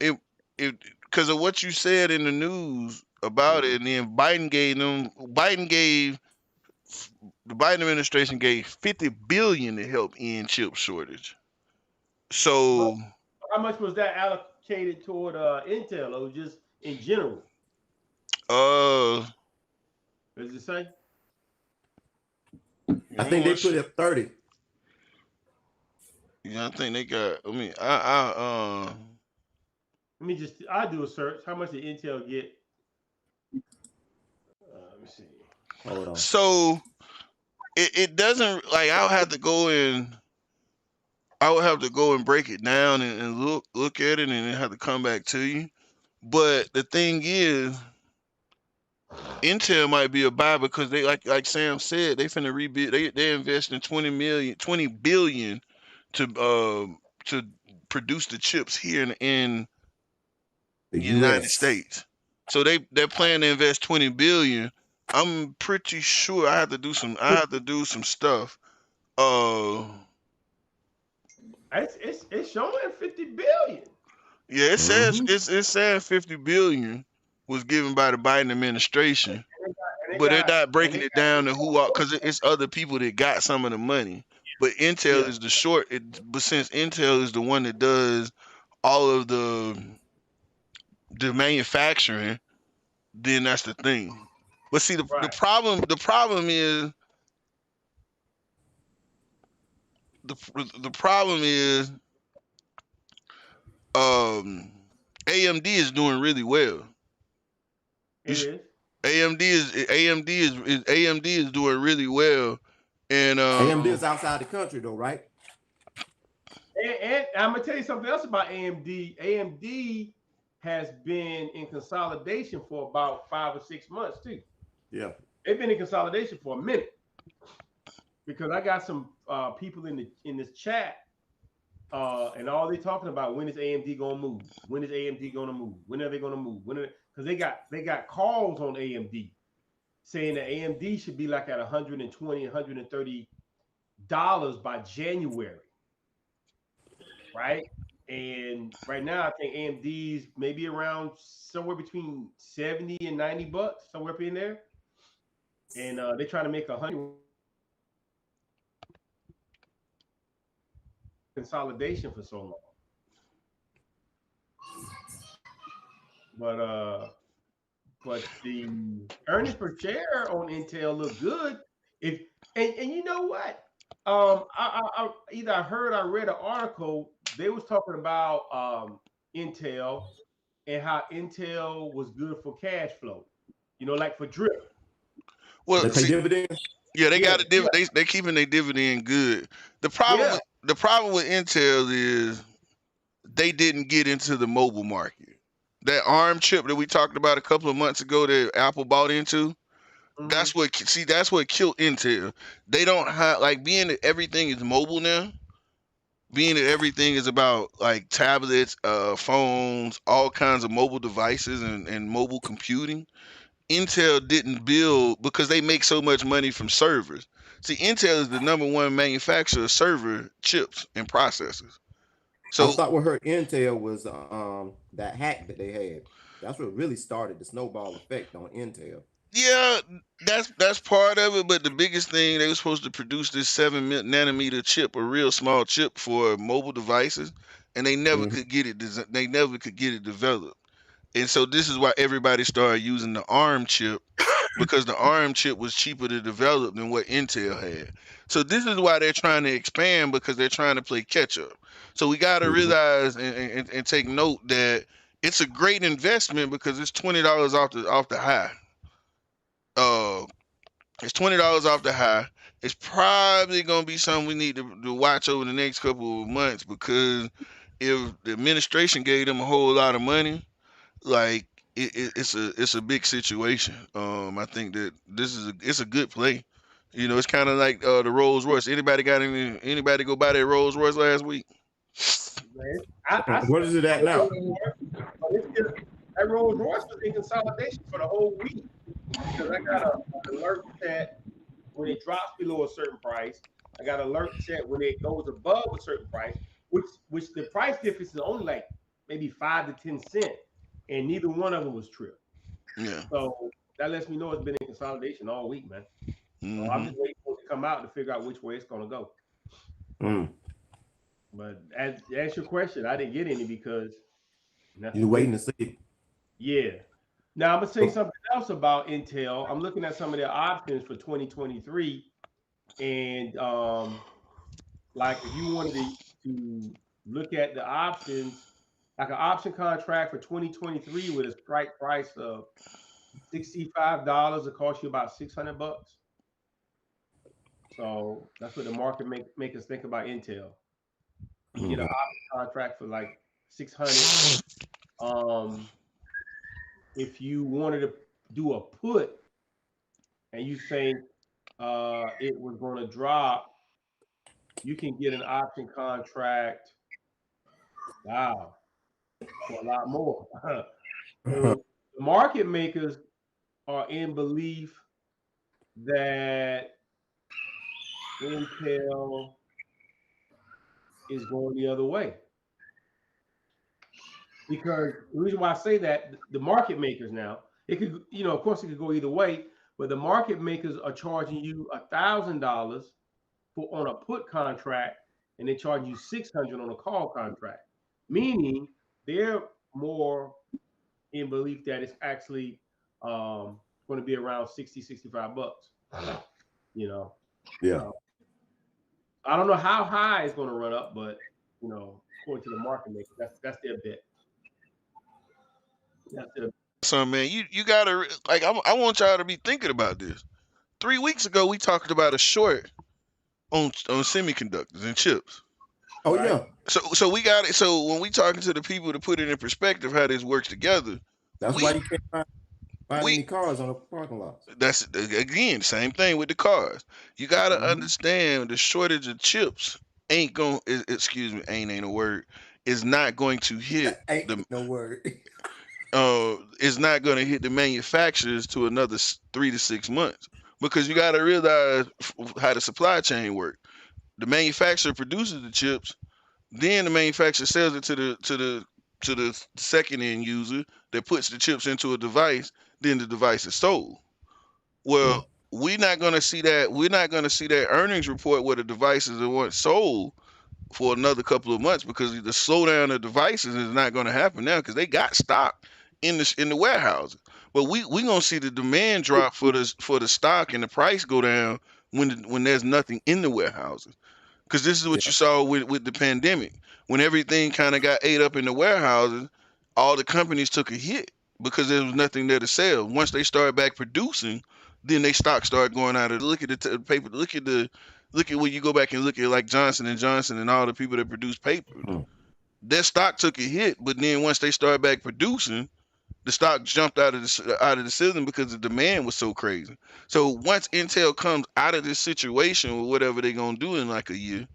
It because of what you said in the news about it, and then the Biden administration gave $50 billion to help end chip shortage. So
how much was that allocated toward Intel or just in general?
Does
it say?
I think they put it 30.
Yeah, I think they got. I mean,
I do a search. How much did Intel get? Let me see.
Hold on.
So it doesn't like I would have to go and break it down and look at it and then have to come back to you. But the thing is, Intel might be a buy because they like Sam said, they finna rebuild. They invest in 20 billion to produce the chips here in the United States. So they're planning to invest 20 billion. I'm pretty sure I have to do some stuff.
It's showing 50 billion.
Yeah, it says
Mhm.
it said 50 billion was given by the Biden administration,
And they
but they're
got
not
and
breaking
they
it
got
down to who are because it's other people that got some of the money. But Intel
yeah,
is the short. But since Intel is the one that does all of the manufacturing, then that's the thing. But see, the
right.
problem is the the problem is um AMD is doing really well. You
It is.
AMD is doing really well, and
AMD is outside the country though, right?
And I'm gonna tell you something else about AMD. AMD has been in consolidation for about 5 or 6 months too.
Yeah.
They've been in consolidation for a minute because I got some people in this chat, and all they talking about when is AMD gonna move? When is AMD gonna move? When are they gonna move? Because they got calls on AMD saying that AMD should be like at 120, 130 dollars by January, right? And right now, I think AMD's maybe around somewhere between 70 and 90 bucks, somewhere up in there. And they're trying to make 100 consolidation for so long. But the earnings per share on Intel look good. If and you know what? I either I heard or I read an article. They was talking about Intel and how Intel was good for cash flow. You know, like for drip.
well,
They pay
see,
dividends.
yeah, they
Yeah,
got a
yeah,
they keeping their dividend good.
yeah.
The problem with Intel is they didn't get into the mobile market. That ARM chip that we talked about a couple of months ago that Apple bought into,
Mm-hmm.
that's what killed Intel. They don't have like being that everything is mobile now, being that everything is about like tablets, phones, all kinds of mobile devices and mobile computing. Intel didn't build because they make so much money from servers. See, Intel is the number one manufacturer of server chips and processors.
I
So
thought what hurt Intel was that hack that they had. That's what really started the snowball effect on Intel.
yeah, that's part of it. But the biggest thing, they were supposed to produce this 7 nanometer chip, a real small chip for mobile devices, and they never
Mhm.
could get it. They never could get it developed. And so this is why everybody started using the ARM chip because the ARM chip was cheaper to develop than what Intel had. So this is why they're trying to expand because they're trying to play catch up. So we got to
Mhm.
realize and take note that it's a great investment because it's $20 off the high. Uh, it's $20 off the high. It's probably gonna be something we need to watch over the next couple of months because if the administration gave them a whole lot of money, like it's a big situation. I think that it's a good play. You know, it's kind of like the Rolls Royce. Anybody go buy that Rolls Royce last week?
Man, I
What is it at now?
but it's just that Rolls Royce was in consolidation for the whole week because I got an alert set when it drops below a certain price. I got an alert set when it goes above a certain price, which the price difference is only like maybe 5 to 10 cents, and neither one of them was tripped.
Yeah.
So that lets me know it's been in consolidation all week, man. So I'm
Hmm.
just waiting for it to come out to figure out which way it's gonna go.
Mm.
But as your question, I didn't get any because
You
nothing
waiting
big.
to see.
Yeah. Now I'm gonna say something else about Intel. I'm looking at some of their options for 2023, and like if you wanted to look at the options, like an option contract for 2023 with a strike price of $65, it costs you about 600 bucks. So that's what the market make us think about Intel. You get an
Mhm.
option contract for like 600. Um, if you wanted to do a put and you think it was going to drop, you can get an option contract. Wow, for a lot more. So the market makers are in belief that Intel is going the other way. Because the reason why I say that, the market makers now, it could, of course, it could go either way, but the market makers are charging you $1,000 on a put contract, and they charge you $600 on a call contract, meaning they're more in belief that it's actually going to be around 60, 65 bucks.
Yeah.
I don't know how high it's going to run up, but according to the market maker, that's their bet.
So man, you gotta like I want y'all to be thinking about this. 3 weeks ago we talked about a short on semiconductors and chips.
Oh yeah.
So we got it. So when we talking to the people to put it in perspective how this works together,
That's why you can't find any cars on the parking lots.
That's again same thing with the cars. You gotta understand the shortage of chips ain't going. Excuse me, ain't a word. Is not going to hit
no word.
Is not going to hit the manufacturers to another 3 to 6 months, because you got to realize how the supply chain works. The manufacturer produces the chips, then the manufacturer sells it to the second end user that puts the chips into a device. Then the device is sold. Well, we're not going to see that. We're not going to see that earnings report where the devices are once sold for another couple of months, because the slowdown of devices is not going to happen now because they got stock in the warehouses. But we gonna see the demand drop for the stock and the price go down when there's nothing in the warehouses. Because this is what you saw with the pandemic. When everything kind of got ate up in the warehouses, all the companies took a hit because there was nothing there to sell. Once they started back producing, then they stock started going out. Look at the paper. Look at when you go back and look at like Johnson & Johnson and all the people that produce paper. Their stock took a hit, but then once they started back producing, the stock jumped out of the system because the demand was so crazy. So once Intel comes out of this situation or whatever they're gonna do in like a year,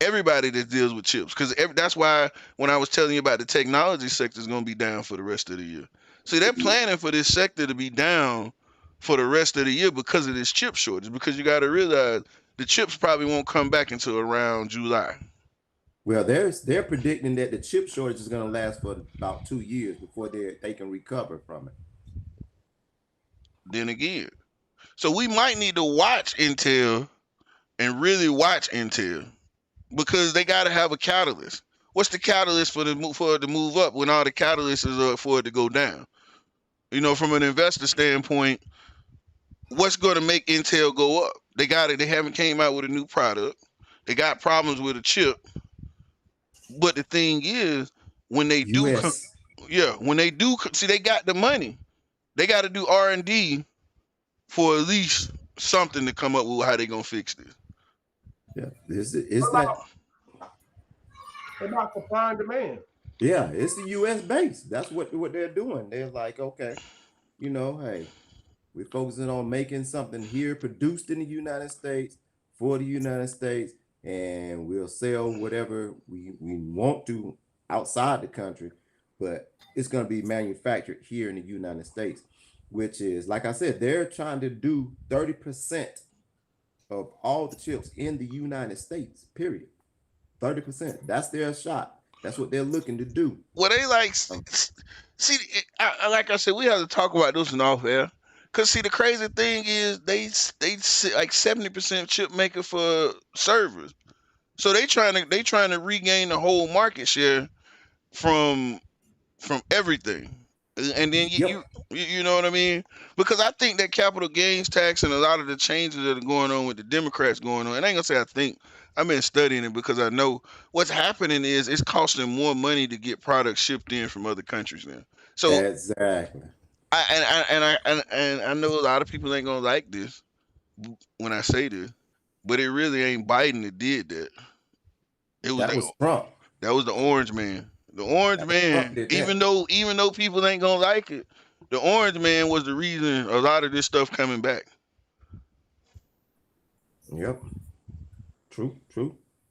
everybody that deals with chips, because that's why when I was telling you about the technology sector is gonna be down for the rest of the year. See, they're planning for this sector to be down for the rest of the year because of this chip shortage. Because you got to realize the chips probably won't come back until around July.
Well, they're predicting that the chip shortage is going to last for about 2 years before they can recover from it.
Then again, so we might need to watch Intel and really watch Intel, because they got to have a catalyst. What's the catalyst for it to move up when all the catalysts is for it to go down? From an investor standpoint, what's going to make Intel go up? They haven't came out with a new product. They got problems with a chip. But the thing is, when they do, see, they got the money. They got to do R&D for at least something to come up with how they gonna fix this.
Yeah, it's not
about supply and demand.
Yeah, it's the U.S. base. That's what they're doing. They're like, okay, hey, we're focusing on making something here produced in the United States for the United States, and we'll sell whatever we want to outside the country, but it's going to be manufactured here in the United States, which is, like I said, they're trying to do 30% of all the chips in the United States, period. 30%. That's their shot. That's what they're looking to do.
Well, they see, like I said, we have to talk about this in off air. Cause see, the crazy thing is they like 70% chip maker for servers, so they trying to regain the whole market share from everything, and then you know what I mean? Because I think that capital gains tax and a lot of the changes that are going on with the Democrats going on, and I ain't gonna say I think, I've been studying it because I know what's happening is it's costing more money to get products shipped in from other countries now. So
exactly.
I know a lot of people ain't gonna like this when I say this, but it really ain't Biden that did that.
That was Trump.
That was the orange man. The orange man, even though people ain't gonna like it, the orange man was the reason a lot of this stuff coming back.
Yep. True.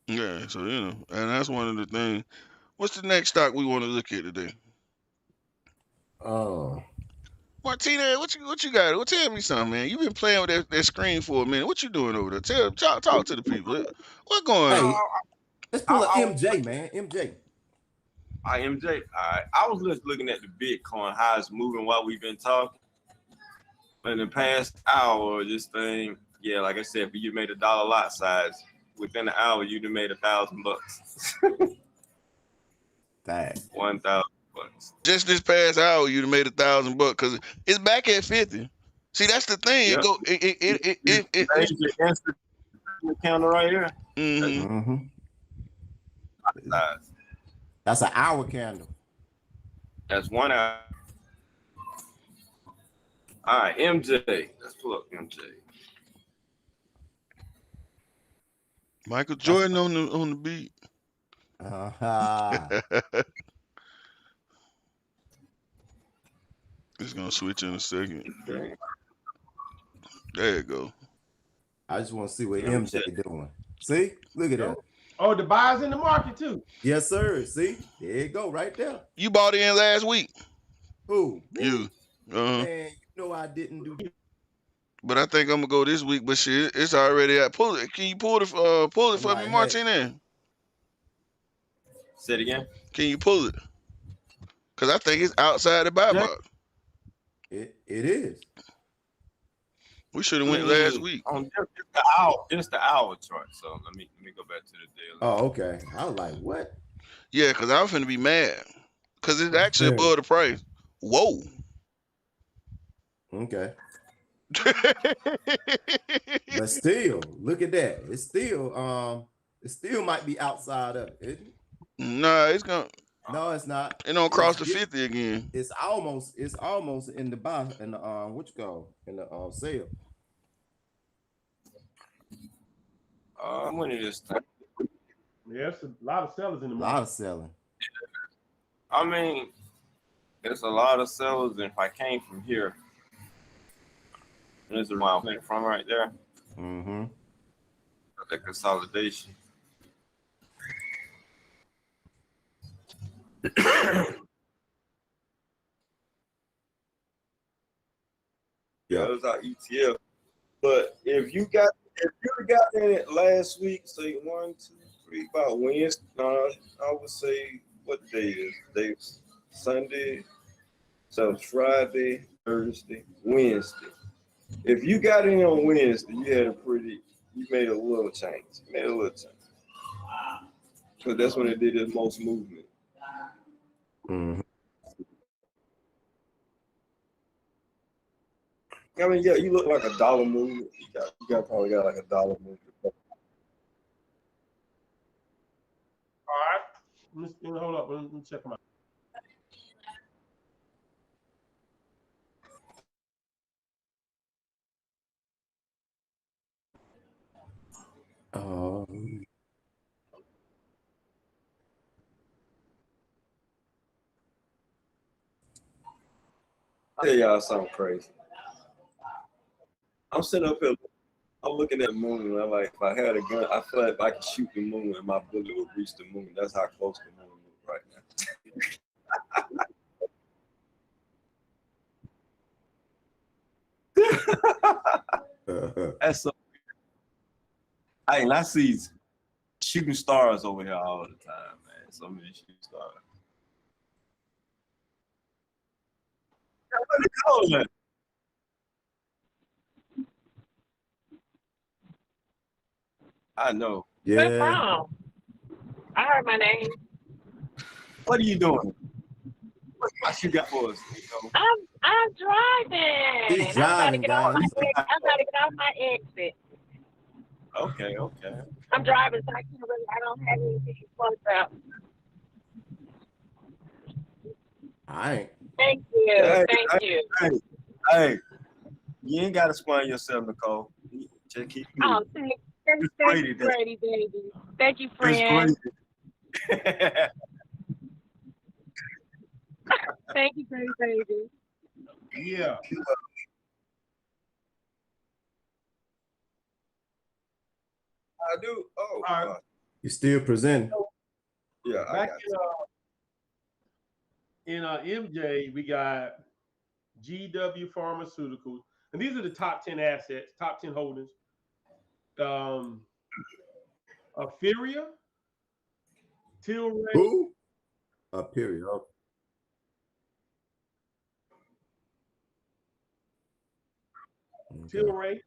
Yeah, so and that's one of the things. What's the next stock we want to look at today? Martina, what you got? Well, tell me something, man. You've been playing with that screen for a minute. What you doing over there? Talk to the people. What's going on?
Let's pull up
I-
MJ, man. MJ.
MJ. All right. I was just looking at the Bitcoin, how it's moving while we've been talking. In the past hour, this thing, yeah, like I said, if you made $1 lot size, within an hour, you'd have made $1,000.
Dang.
$1,000.
Just this past hour, you'd have made $1,000 because it's back at 50. See, that's the thing.
Yep.
It go. It
There's your instant counter right here.
mhm.
Mm-hmm.
Size.
That's an hour candle.
That's 1 hour. All right, MJ. Let's pull up MJ.
Michael Jordan on the beat.
Uh-huh.
It's gonna switch in a second.
Okay.
There you go.
I just want to see what
MJ.
MJ doing. See? Look at that.
Oh, the buyers in the market too.
Yes, sir. See? There you go, right there.
You bought in last week.
Who? Me?
You. Uh-huh.
Man, you know I didn't do.
But I think I'm gonna go this week. But shit, it's already out. Pull it. Can you pull it for
Right,
me,
hey.
Martinez?
Say it again.
Can you pull it? Cause I think it's outside the buy
Yeah.
box.
It is.
We should have went last week.
On it's the hour chart. So let me go back to the daily.
Oh, okay. I was like, what?
Yeah, cause I was finna be mad. Cause it's actually above the price. Whoa.
Okay. But still, look at that. It still might be outside of it. Isn't it?
Nah, it's gonna.
No, it's not.
It don't cross the
It's-
50 again.
It's almost in the buy in the what you call in the sale.
When it is time.
Yeah, there's a lot of sellers in the
A
market.
lot of selling.
I mean, there's a lot of sellers, and if I came from here, there's a mile from right there,
Mm-hmm.
the consolidation. Yeah, it was our ETF. But if you got in it last week, say 1, 2, 3, about Wednesday, I would say what day is today? Sunday, so Friday, Thursday, Wednesday. If you got in on Wednesday, you made a little change. So that's when it did the most movement.
Mm-hmm.
I mean, yeah, you look like a dollar movement. You probably got like a dollar movement.
All right. Hold up. Let me check them out.
I tell y'all something crazy. I'm sitting up here, I'm looking at the moon, and I'm like, if I had a gun, I feel like if I could shoot the moon and my bullet would reach the moon. That's how close the moon is right now. That's so. I see shooting stars over here all the time, man. So many shooting stars. What do you call that? I know.
Where
Yeah.
from? I heard my name.
What are you doing? What you got for us?
I'm driving.
She's
I'm trying to
driving,
get off my
guys.
I'm trying to get off my exit.
Okay.
I'm driving, so I don't have anything close up.
All right.
Thank you.
Hey,
Thank you.
Hey, you ain't got to explain yourself, Nicole. Just keep
Oh,
moving.
thank you, Brady, baby. Thank you,
It's
friend.
crazy.
Thank you, Brady, baby.
Yeah.
I do. Oh,
All right.
You still present.
yeah. I
Back
got
in MJ, we got GW Pharmaceuticals, and these are the top 10 assets, top 10 holdings. Aferia, Tilray,
Who? A period. Okay.
Tilray,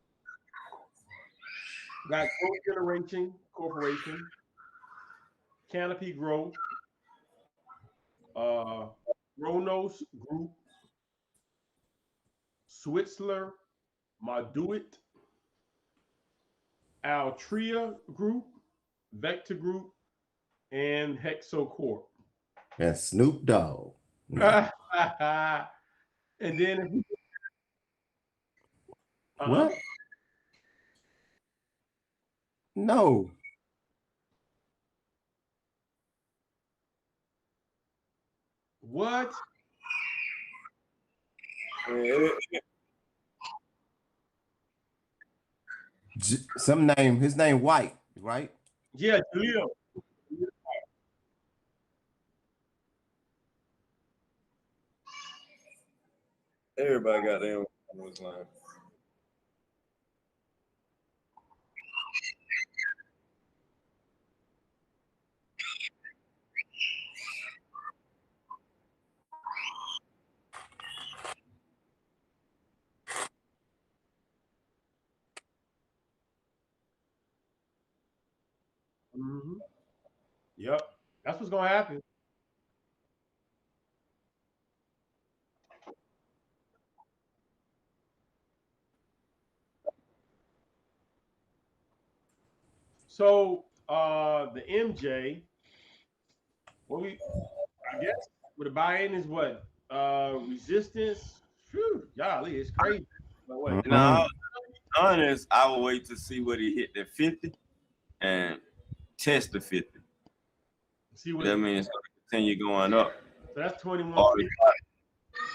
got Growth Generation Corporation, Canopy Growth, Ronos Group, Switzler, Maduit, Altria Group, Vector Group, and Hexo Corp.
And Snoop Dogg.
And then if you,
What? No.
What?
Some name. His name White, right?
Yeah, Jaleel.
Everybody got their own line.
Mm-hmm. Yep, that's what's gonna happen. So the MJ, I guess with the buy-in is what? Resistance. Phew, golly, it's crazy. But what?
Now, honest, I will wait to see what he hit the 50 and test the 50.
See what
That means it's going to continue going up.
So that's 21.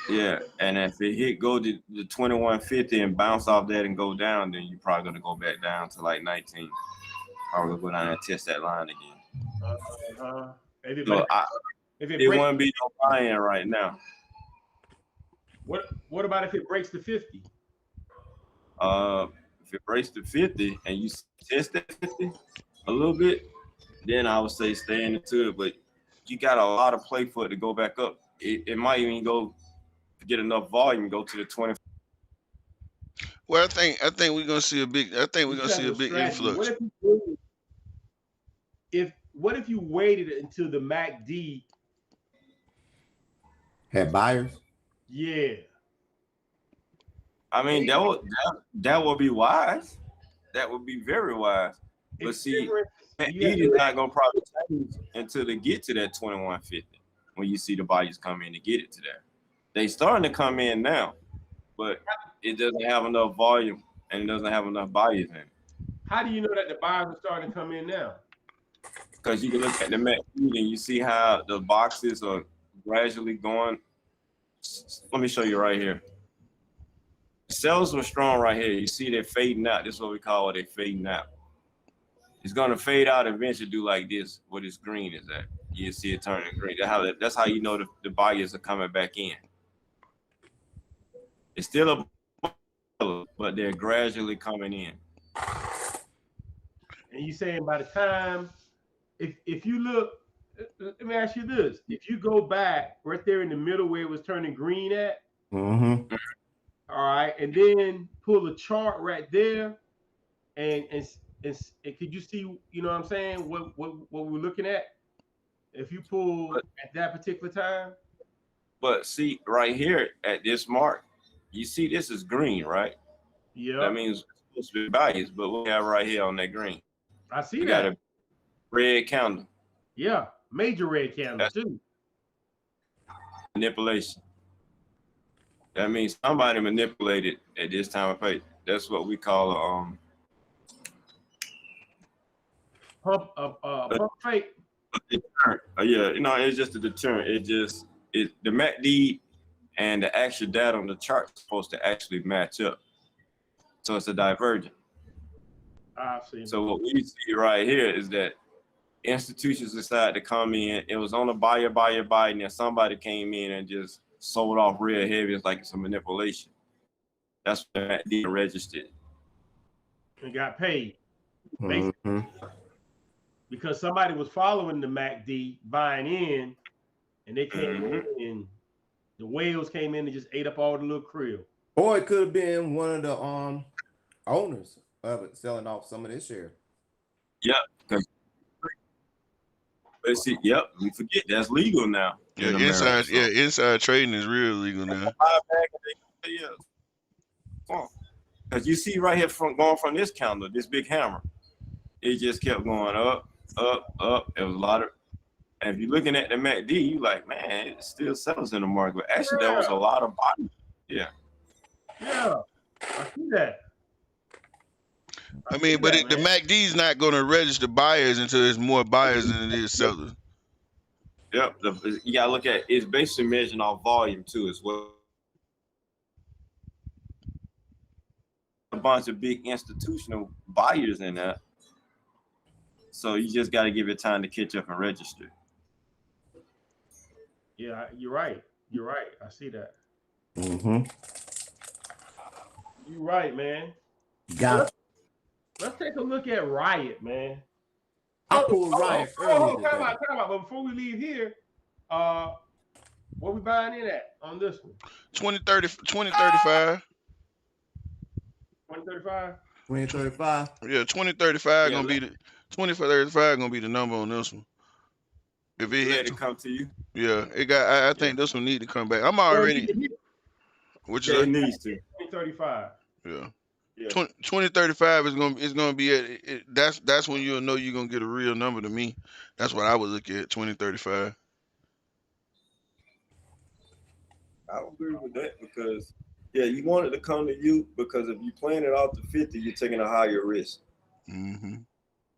Yeah, and if it hit go to the 2150 and bounce off that and go down, then you're probably gonna go back down to like 19. Probably go down and test that line again.
If
So it wouldn't be no buy-in right now.
What about if it breaks the 50?
If it breaks the 50 and you test that 50 a little bit, then I would say stay into it. But you got a lot of play for it to go back up. It might even go get enough volume, go to the 20.
Well, I think we're gonna see a big. I think we're gonna see a big influx.
What if you waited until the MACD
had buyers?
Yeah.
I mean, that would be wise. That would be very wise. But see, MACD is not gonna probably change until they get to that 2150. When you see the buyers come in to get it to that, they starting to come in now, but it doesn't have enough volume and it doesn't have enough buyers in it.
How do you know that the buyers are starting to come in now?
Because you can look at the MACD and you see how the boxes are gradually going. Let me show you right here. Sales were strong right here. You see they're fading out. This is what we call it, they're fading out. It's gonna fade out eventually, do like this, where this green is at. You see it turning green. That's how you know the buyers are coming back in. It's still a, but they're gradually coming in.
And you saying by the time, if you look, let me ask you this: if you go back right there in the middle where it was turning green at, all right, and then pull a chart right there, and could you see, you know what I'm saying, what we're looking at? If you pull at that particular time.
But see right here at this mark, you see this is green, right?
Yeah.
That means it's supposed to be buyers, but we have right here on that green.
I see
we
that.
Got a red candle.
Yeah, major red candle too.
Manipulation. That means somebody manipulated at this time of pay. That's what we call
pump fake.
Yeah, you know, it's just a deterrent. The MACD and the actual data on the chart is supposed to actually match up. So it's a divergent.
I see.
So what we see right here is that institutions decided to come in. It was on a buyer, and then somebody came in and just sold off real heavy. It's like it's a manipulation. That's what MACD registered.
And got paid. because somebody was following the MACD buying in, and they came in and the whales came in and just ate up all the little krill.
Or it could have been one of the owners of it selling off some of this share.
Yeah. But see, yep, we forget that's legal now.
Yeah,
in America,
inside trading is real legal now.
Because you see right here going from this counter, this big hammer, it just kept going up, up, up. There was a lot of, and if you're looking at the MACD, you like, man, it still settles in the market. But actually, there was a lot of buying. Yeah.
Yeah, I see that.
I mean, but the MACD is not going to register buyers until there's more buyers than it is sellers.
Yep. You got to look at it's basically measuring off volume too as well. A bunch of big institutional buyers in that. So you just got to give it time to catch up and register.
Yeah, you're right. You're right. I see that.
Mm-hmm.
You're right, man.
Got
Let's take a look at Riot, man.
I pulled Riot earlier today.
Come on. But before we leave here, what we buying in at on this one?
2035.
2035?
2035.
Yeah, 2035 gonna be the 2035 gonna be the number on this one. If it
Let
hit,
it come to you.
yeah, it got. I think this one need to come back. I'm already. Which
It
is
needs to.
2035.
yeah.
Yeah.
2035 is gonna be at that's when you'll know you're gonna get a real number to me. That's what I would look at 2035.
I agree with that because you want it to come to you because if you plan it out to 50, you're taking a higher risk.
Mm-hmm.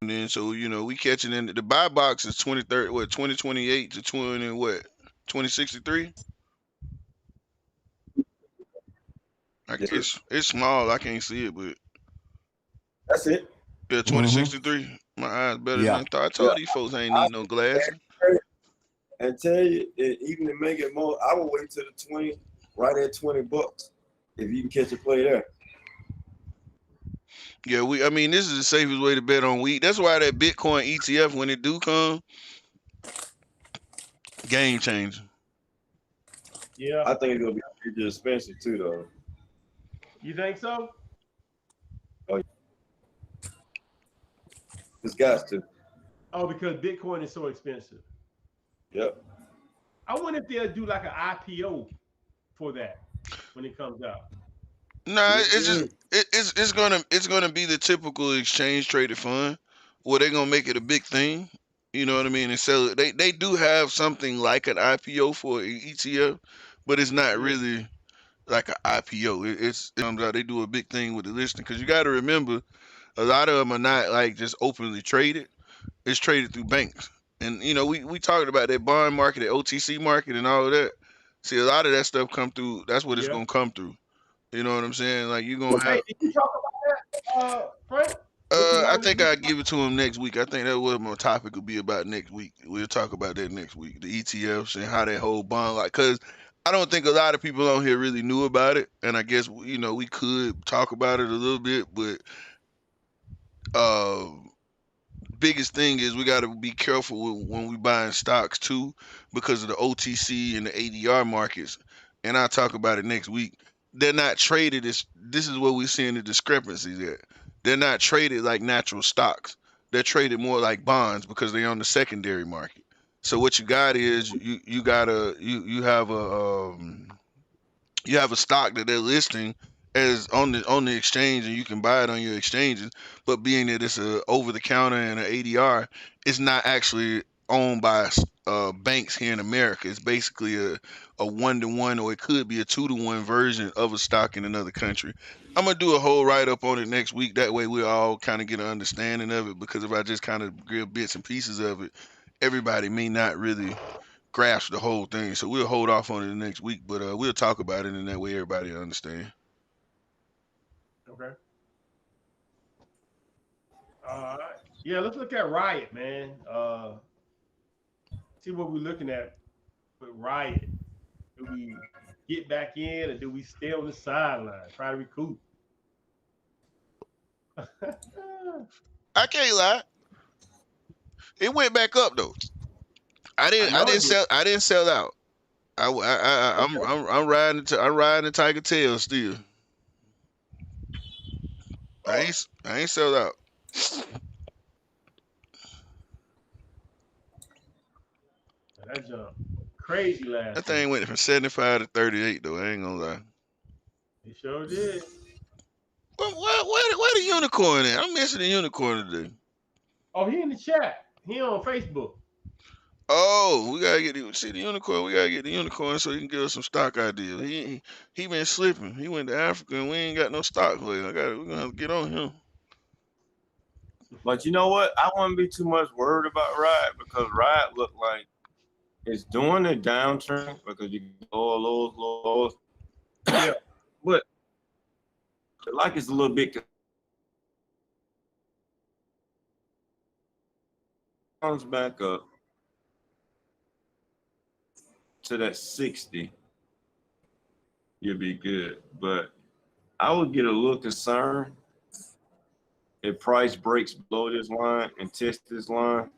And then so we catching in the buy box is 2028 to 2063. It's small. I can't see it, but
That's it.
yeah, 2063. My eyes better than I thought. I told these folks I ain't need no glasses.
And tell you, even to make it more, I would wait till the 20, right at $20 if you can catch a play there.
Yeah, I mean, this is the safest way to bet on wheat. That's why that Bitcoin ETF, when it do come, game changer.
Yeah.
I think it's gonna be pretty expensive too, though.
You think so?
It's got to.
Oh, because Bitcoin is so expensive.
Yep.
I wonder if they'll do like an IPO for that when it comes out.
Nah, it's gonna be the typical exchange traded fund where they're gonna make it a big thing. You know what I mean? And sell it. They do have something like an IPO for an ETF, but it's not really like an IPO. It comes out, they do a big thing with the listing because you got to remember a lot of them are not like just openly traded. It's traded through banks, and we talked about that bond market, that OTC market, and all of that. See, a lot of that stuff come through. That's what it's gonna come through. You know what I'm saying? Like you're gonna have.
Did you talk about that, Frank?
I think I'll give it to him next week. I think that's what my topic will be about next week. We'll talk about that next week, the ETFs and how that whole bond, like, because I don't think a lot of people on here really knew about it, and I guess we could talk about it a little bit, but biggest thing is we got to be careful when we buying stocks too, because of the OTC and the ADR markets, and I'll talk about it next week. They're not traded this is where we're seeing the discrepancies at. They're not traded like natural stocks. They're traded more like bonds because they're on the secondary market. So what you got is you have a stock that they're listing as on the exchange, and you can buy it on your exchanges. But being that it's a over the counter and an ADR, it's not actually owned by banks here in America. It's basically a 1-to-1, or it could be a 2-to-1 version of a stock in another country. I'm gonna do a whole write-up on it next week. That way we all kind of get an understanding of it, because if I just kind of give bits and pieces of it, everybody may not really grasp the whole thing. So we'll hold off on it the next week, but we'll talk about it in that way everybody will understand.
Okay. Yeah, let's look at Riot, man. See what we're looking at with Riot. Do we get back in, or do we stay on the sideline, try to recoup?
I can't lie. It went back up though. I
I know it did.
didn't sell out. I'm riding the Tiger Tail still. I ain't sold out.
That jump crazy last
That thing went from 75 to 38 though. I ain't gonna lie.
It sure did.
Where the unicorn at? I'm missing the unicorn today.
Oh, he in the chat. He on Facebook.
Oh, we gotta get the unicorn. We gotta get the unicorn so he can give us some stock ideas. He been slipping. He went to Africa and we ain't got no stock for him. We're gonna have to get on him.
But you know what? I wouldn't be too much worried about Ride because Ride look like it's doing a downturn because you get lows.
Yeah.
But like it's a little bit comes back up to that 60, you'll be good. But I would get a little concerned if price breaks below this line and test this line,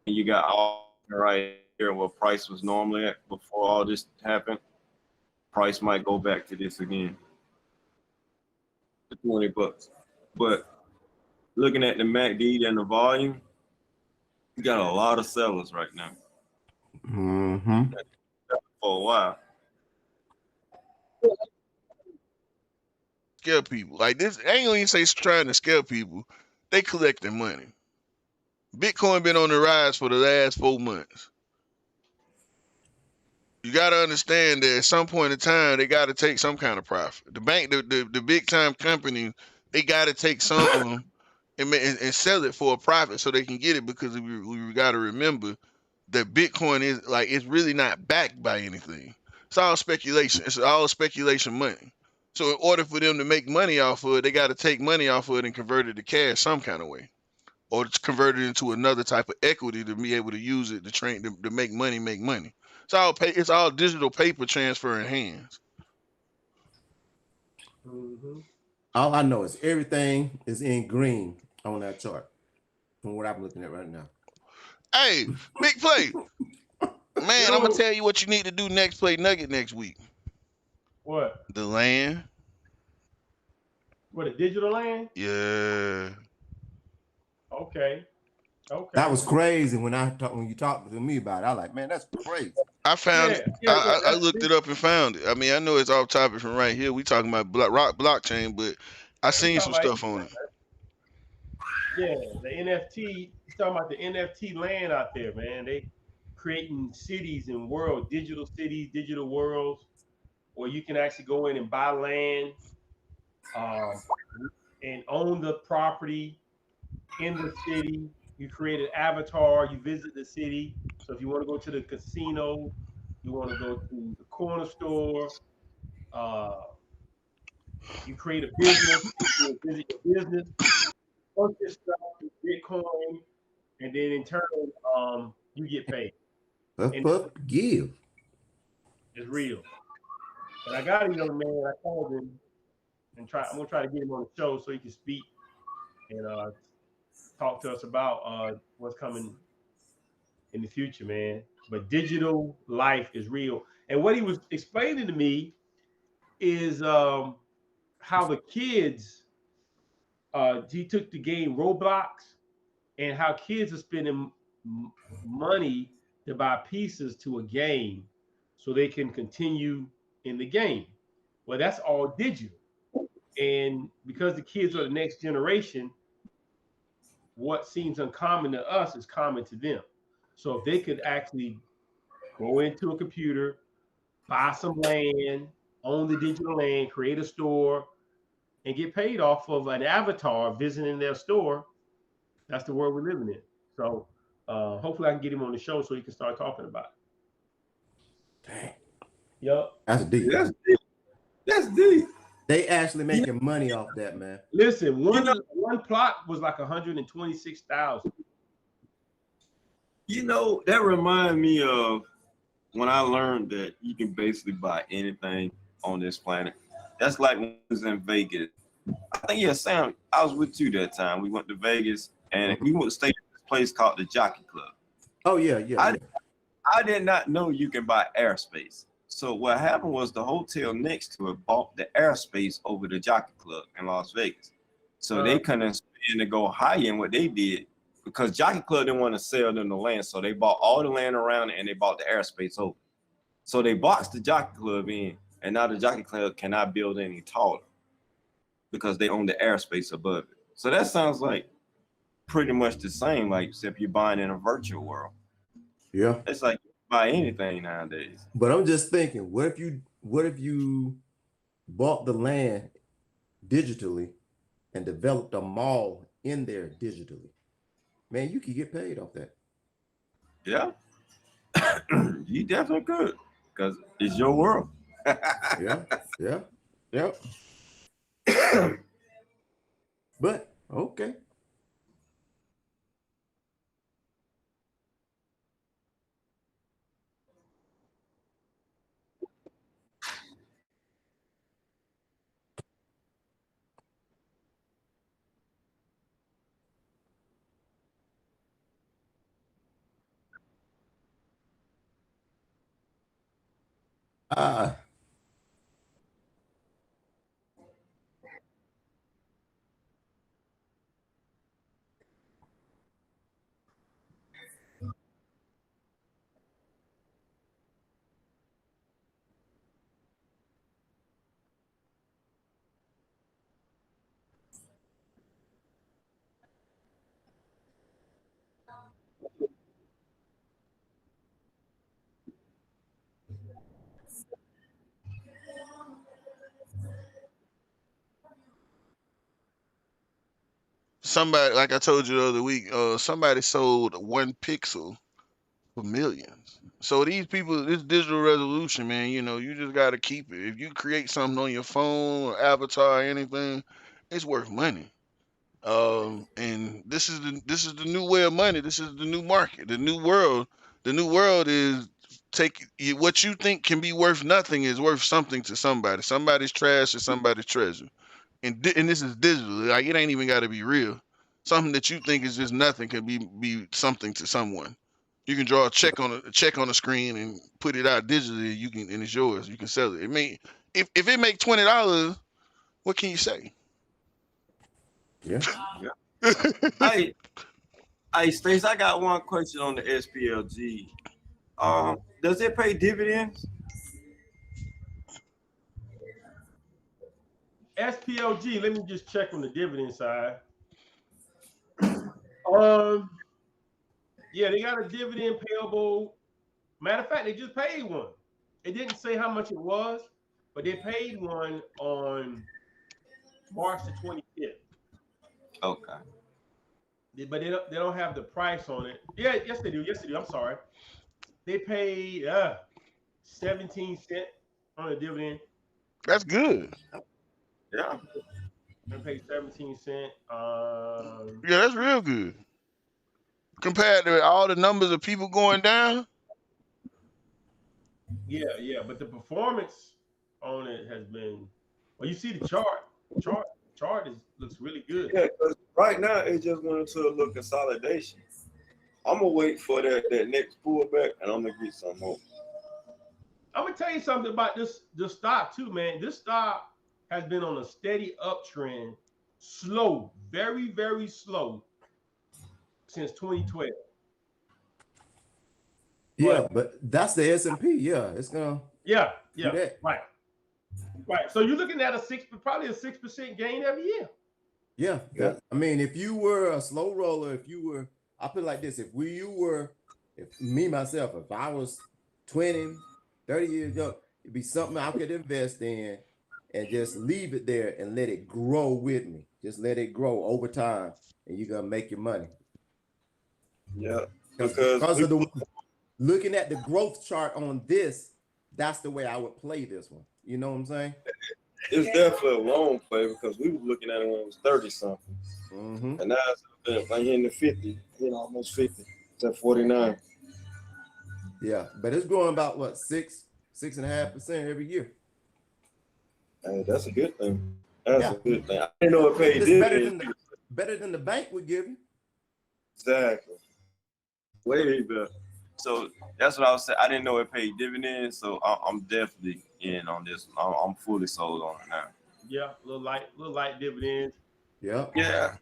and you got all right here where price was normally at before all this happened, price might go back to this again. $20. But looking at the MACD and the volume, you got a lot of sellers right now.
Mm-hmm.
For a while.
Scare people. Like this, I ain't gonna even say trying to scare people. They collecting money. Bitcoin been on the rise for the last 4 months. You gotta understand that at some point in time, they gotta take some kind of profit. The bank, the big time company, they gotta take some and sell it for a profit so they can get it, because we gotta remember that Bitcoin is like, it's really not backed by anything. It's all speculation. It's all speculation money. So in order for them to make money off of it, they got to take money off of it and convert it to cash some kind of way, or to convert it into another type of equity to be able to use it to make money. It's all digital paper transfer in hands.
Mm-hmm.
All I know is everything is in green on that chart from what I'm looking at right now.
Hey, big play. Man, I'm gonna tell you what you need to do next play Nugget next week.
What?
The land.
What, a digital land?
Yeah.
Okay.
That was crazy when you talked to me about it. I was like, man, that's crazy.
I found I looked it up and found it. I mean, I know it's off topic from right here. We talking about blockchain, but I seen some stuff on it.
Yeah, the NFT. He's talking about the NFT land out there, man. They creating cities and digital cities, digital worlds, where you can actually go in and buy land, and own the property in the city. You create an avatar, you visit the city. So if you want to go to the casino, you want to go to the corner store, you create a business, you visit your business, purchase stuff with Bitcoin, and then in turn, you get paid.
Give.
It's real. And I got a young man, I called him and I'm gonna try to get him on the show so he can speak and talk to us about what's coming in the future, man. But digital life is real. And what he was explaining to me is how the kids, he took the game Roblox, and how kids are spending money to buy pieces to a game so they can continue in the game. Well, that's all digital. And because the kids are the next generation, what seems uncommon to us is common to them. So if they could actually go into a computer, buy some land, own the digital land, create a store, and get paid off of an avatar visiting their store, that's the world we're living in. So hopefully I can get him on the show so he can start talking about it.
Dang.
Yep.
That's deep.
That's deep.
They actually making money off that, man.
Listen, one plot was like 126,000.
You know, that reminds me of when I learned that you can basically buy anything on this planet. That's like when I was in Vegas. I think, yeah, Sam, I was with you that time. We went to Vegas and we went to stay at this place called the Jockey Club.
Oh yeah, yeah.
I did not know you can buy airspace. So what happened was the hotel next to it bought the airspace over the Jockey Club in Las Vegas. So they couldn't spend to go higher in what they did because Jockey Club didn't want to sell them the land. So they bought all the land around it and they bought the airspace over. So they boxed the Jockey Club in, and now the Jockey Club cannot build any taller because they own the airspace above it. So that sounds like pretty much the same, like except you're buying in a virtual world.
Yeah.
It's like you buy anything nowadays.
But I'm just thinking, what if you bought the land digitally and developed a mall in there digitally? Man, you could get paid off that.
Yeah. You definitely could, because it's your world.
Yeah. But okay.
Somebody, like I told you the other week, somebody sold 1 pixel for millions. So these people, this digital resolution, man, you know, you just got to keep it. If you create something on your phone or avatar or anything, it's worth money. And this is the new way of money. This is the new market, the new world. The new world is what you think can be worth nothing is worth something to somebody. Somebody's trash is somebody's treasure. And this is digital. Like it ain't even got to be real. Something that you think is just nothing can be something to someone. You can draw a check on the screen and put it out digitally. You can and it's yours. You can sell it. It may if it make $20, what can you say?
Yeah.
Hey, Stace, I got one question on the SPLG. Does it pay dividends?
SPLG, let me just check on the dividend side. Yeah, they got a dividend payable. Matter of fact, they just paid one. It didn't say how much it was, but they paid one on March the 25th.
Okay.
But they don't have the price on it. Yeah, yes they do. Yes they do. I'm sorry. They paid 17 cents on the dividend.
That's good.
Yeah.
They paid 17 cents.
Yeah, that's real good. Compared to all the numbers of people going down.
Yeah. But the performance on it has been. Well, you see the chart. Chart looks really good.
Yeah, because right now it just went into a little consolidation. I'm gonna wait for that next pullback, and I'm gonna get some more.
I'm gonna tell you something about this stock too, man. This stock has been on a steady uptrend, slow, very, very slow, since 2012.
Yeah, but that's the S&P. Yeah, it's gonna.
Yeah,
that.
right. So you're looking at probably a 6% gain every year.
Yeah. I mean, if you were a slow roller, I put it like this: if I was 20, 30 years young, it'd be something I could invest in and just leave it there and let it grow with me. Just let it grow over time, and you're gonna make your money.
Yeah,
because of looking at the growth chart on this, that's the way I would play this one. You know what I'm saying?
It's definitely a long play because we were looking at it when it was 30 something, and now it's like in the 50, almost 50. It's at 49.
Yeah, but it's growing about what 6.5% every year.
Hey, that's a good thing. That's a good thing. I didn't know it paid dividends.
Better than the bank would give you.
Exactly. Way better. So that's what I was saying. I didn't know it paid dividends, so I'm definitely in on this. I'm fully sold on it now.
Yeah, little light dividends.
Yep.
Yeah.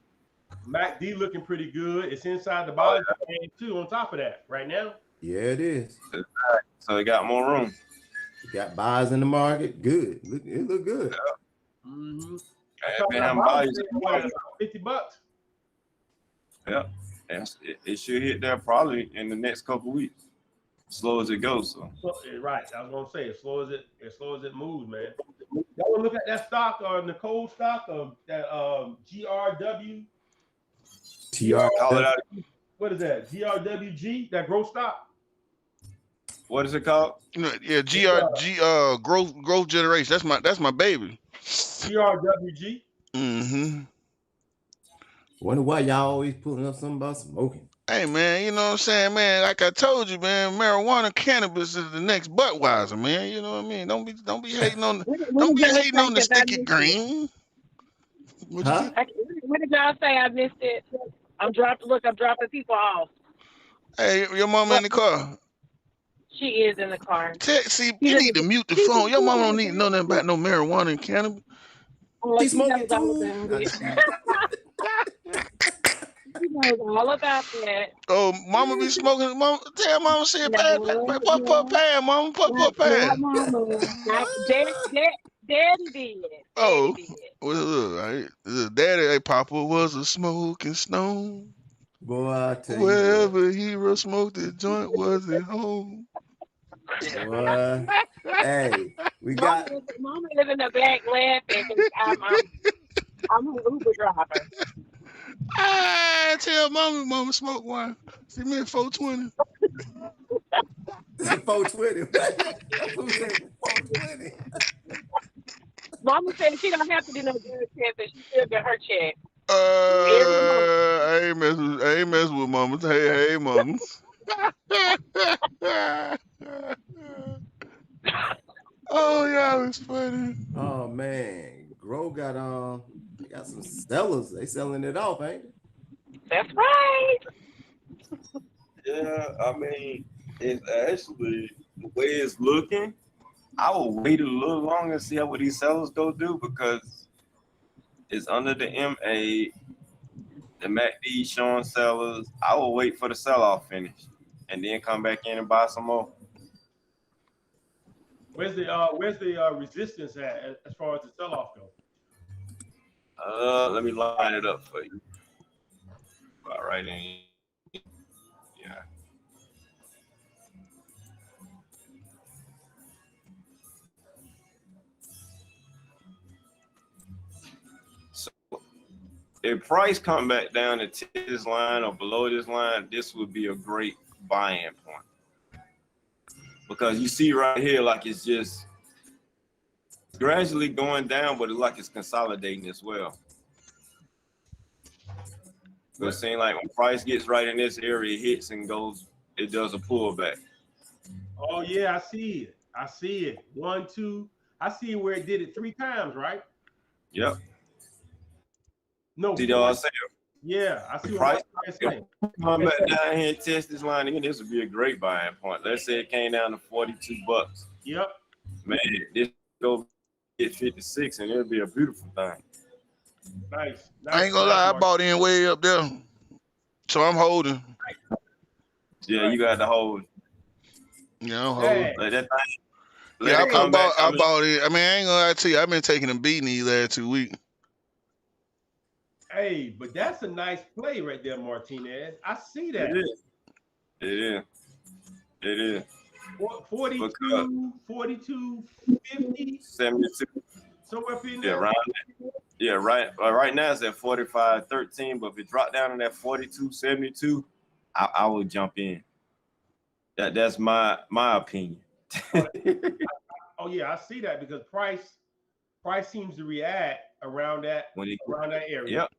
MACD looking pretty good. It's inside the body range too. On top of that, right now.
Yeah, it is.
So it got more room.
You got buys in the market. Good. It look good.
Mm-hmm.
I've been having values.
$50.
Yeah. It should hit there probably in the next couple of weeks. Slow as it goes. So
Right. I was gonna say as slow as it moves, man. Y'all wanna look at that stock or Nicole stock of that GRW?
call it out.
What is that? GRWG, that growth stock?
What is it called?
Yeah, growth generation. That's my baby.
GRWG.
Mm-hmm.
Wonder why y'all always pulling up something about smoking.
Hey man, you know what I'm saying, man? Like I told you, man, marijuana, cannabis is the next Budweiser, man. You know what I mean? Don't be hating on the sticky green. What'd you
Huh?
say?
What did y'all say? I missed it. I'm dropping people off.
Hey, your mama in the car.
She is in the car.
See, you need to mute the phone. Your mama don't need to know nothing about no marijuana and cannabis.
She smoking too.
She knows all about that.
Oh, mama be smoking. Mama, tell mama shit,
No,
put pan, mama, put pan.
Daddy did.
Oh,
Daddy did.
well, daddy, Papa was a smoking stone.
Boy, I tell you
Wherever he smoked the joint was at home.
what. Boy. Hey, we got
Mama is in the back laughing because I'm an Uber driver.
I tell mama smoke one. See me at 420.
420. 420.
Mama said she don't have to do no drug test and she still get her check.
I ain't mess with mama. Hey, mama. Oh, yeah, it's funny.
Oh man, Grow got they got some sellers. They selling it off, ain't they?
That's right.
Yeah, I mean, it's actually the way it's looking. I will wait a little longer and see what these sellers go do because it's under the MA, the MACD showing sellers. I will wait for the sell-off finish and then come back in and buy some more.
Where's the resistance at as far as the sell-off goes?
Let me line it up for you. All right, yeah. So if price come back down to this line or below this line, this would be a great buy-in point. Because you see right here, like it's just gradually going down, but it's like it's consolidating as well. So it seems like when price gets right in this area, it hits and goes, it does a pullback.
Oh yeah, I see it. 1, 2. I see where it did it 3 times, right?
Yep.
No.
See what I'm saying?
Yeah, I see
Price
what I'm saying.
come back down here and test this line again. This would be a great buying point. Let's say it came down to $42.
Yep.
Man, this go get 56 and it'll be a beautiful thing.
Nice.
I ain't gonna lie, I bought in way up there. So I'm holding.
Yeah, you got to hold.
Yeah, I'm holding.
Hey.
Let that thing,
Yeah, I
back.
bought it. I mean, I ain't gonna lie to you. I've been taking a beating these last 2 weeks.
Hey, but that's a nice play right there, Martinez. I see that.
It is.
42, 42, 50,
72.
somewhere in
Yeah,
there.
around that. Yeah, right. Right now it's at 45.13, but if it dropped down to that 42.72, I would jump in. That's my opinion.
Oh yeah, I see that because price seems to react around that area.
Yep.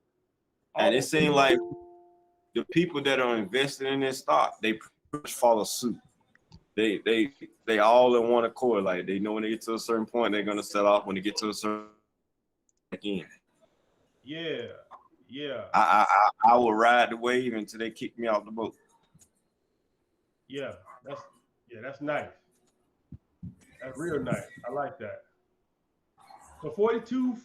And it seems like the people that are invested in this stock, they follow suit. They all in one accord. Like they know when they get to a certain point, they're gonna sell off. When they get to a certain again.
Yeah. Yeah,
I will ride the wave until they kick me off the boat.
yeah, that's nice. That's real nice. I like that. So 42,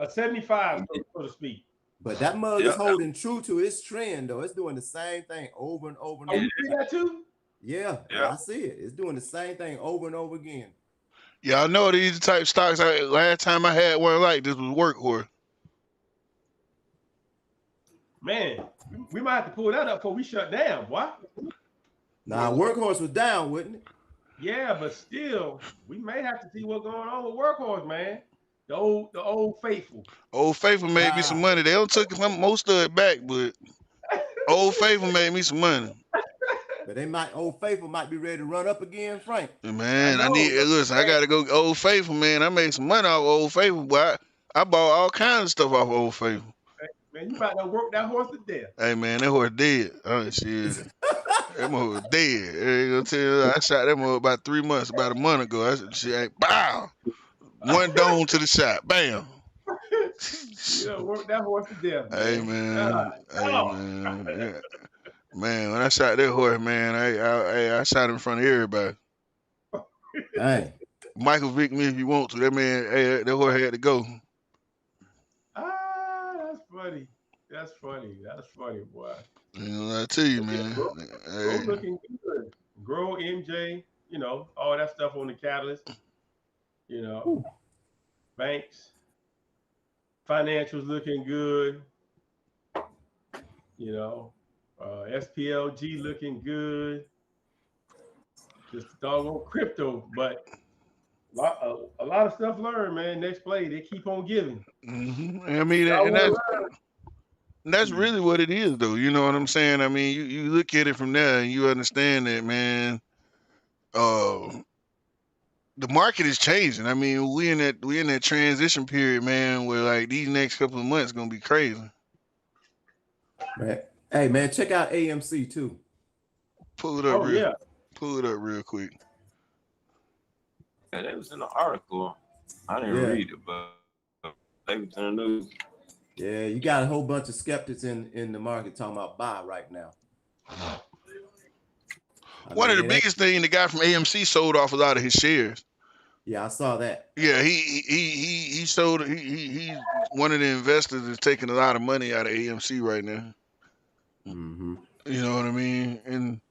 75, so to speak.
But that mug is
Yeah.
holding true to its trend, though. It's doing the same thing over and over and
Oh,
over.
you see that too?
Yeah,
Yeah.
I see it. It's doing the same thing over and over again.
Yeah, I know these type of stocks. Last time I had one like this was Workhorse.
Man, we might have to pull that up before we shut down, boy.
Now, Workhorse was down, wouldn't it?
Yeah, but still, we may have to see what's going on with Workhorse, man. The old faithful.
Old Faithful made me some money. They don't took most of it back, but Old Faithful made me some money.
But Old Faithful might be ready to run up again, Frank.
Man,
I know.
listen, I gotta go Old Faithful, man. I made some money off Old Faithful, but I bought all kinds of stuff off Old Faithful.
Man, you about to work that horse to death.
Hey man, that horse dead. Oh shit. That horse dead. I ain't gonna tell you, I shot that horse about 3 months, about a month ago. I said, shit, bow. One dome to the shot. Bam.
You know, work that horse to death.
Hey man. Hey man. Yeah. Man, when I shot that horse, man, I shot him in front of everybody.
Hey,
Michael Vick me if you want to. That man, hey, that horse had to go.
That's funny. That's funny, boy.
You know, I tell you, man.
Grow
Hey,
looking good. Grow MJ, you know, all that stuff on the catalyst. You know, banks, financials looking good. You know, SPLG looking good. Just doggone crypto, but a lot of stuff learned, man. Next play, they keep on giving.
I mean, and that's really what it is, though. You know what I'm saying? I mean, you look at it from there and you understand that, man. The market is changing. I mean, we in that transition period, man, where like these next couple of months gonna be crazy.
man. Hey, man, check out AMC too.
Pull it up,
Oh yeah,
pull it up real quick.
Yeah, that was in the article. I didn't
Yeah.
read it, but they was in the news.
Yeah, you got a whole bunch of skeptics in the market talking about buy right now.
One of the biggest thing, the guy from AMC sold off a lot of his shares.
Yeah, I saw that.
Yeah, he sold. He's one of the investors that's taking a lot of money out of AMC right now.
Mm-hmm.
You know what I mean? And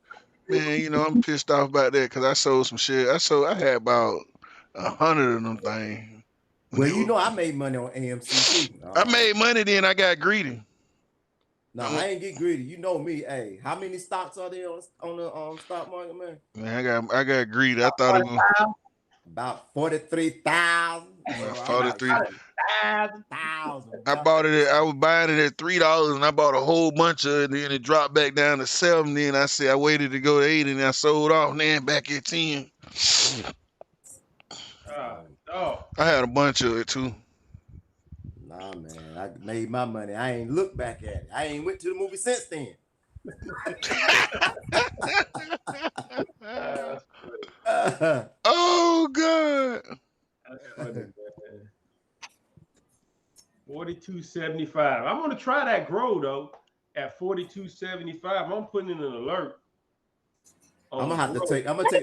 man, you know, I'm pissed off about that because I sold some shit. I had about 100 of them things.
Well, you know, I made money on AMC too.
I made money, then I got greedy.
No, I ain't get greedy. You know me. Hey, how many stocks are there on the stock market, man?
Man, I got greedy. I thought it was
About 43,000.
43.
5,000.
I bought it. I was buying it at $3, and I bought a whole bunch of it. And then it dropped back down to $7. Then I said I waited to go to $8, and I sold off. And then back at $10. I had a bunch of it too.
Nah, man, I made my money. I ain't looked back at it. I ain't went to the movie since then.
Oh God.
that's funny, man. 42.75. I'm gonna try that grow though at 42.75. I'm putting in an alert.
I'm gonna take
I
my.
thought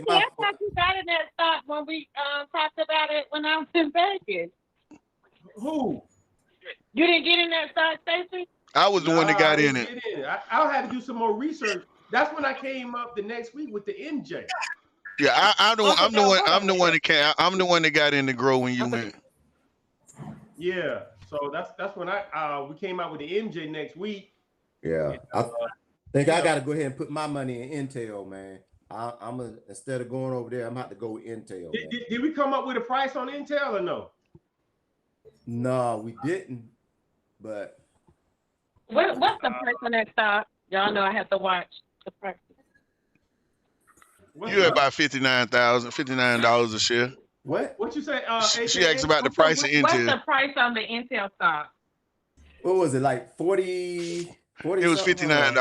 you got in that stock when we talked about it when I was in Vegas.
Who?
You didn't get in that stock, Stacey?
I was the one that got in it.
I'll have to do some more research. That's when I came up the next week with the MJ.
Yeah, I'm the one that got in the grow when you went.
Yeah, so that's when we came out with the MJ next week.
Yeah, I think I gotta go ahead and put my money in Intel, man. I'm gonna, instead of going over there, I'm gonna have to go with Intel.
Did we come up with a price on Intel or no?
No, we didn't. But
What's the price on that stock? Y'all know I have to watch the price.
You had about $59 a share.
what?
What you say?
She asked about the price of
What's the
Intel.
price on the Intel stock?
What was it, like 40?
It was $59.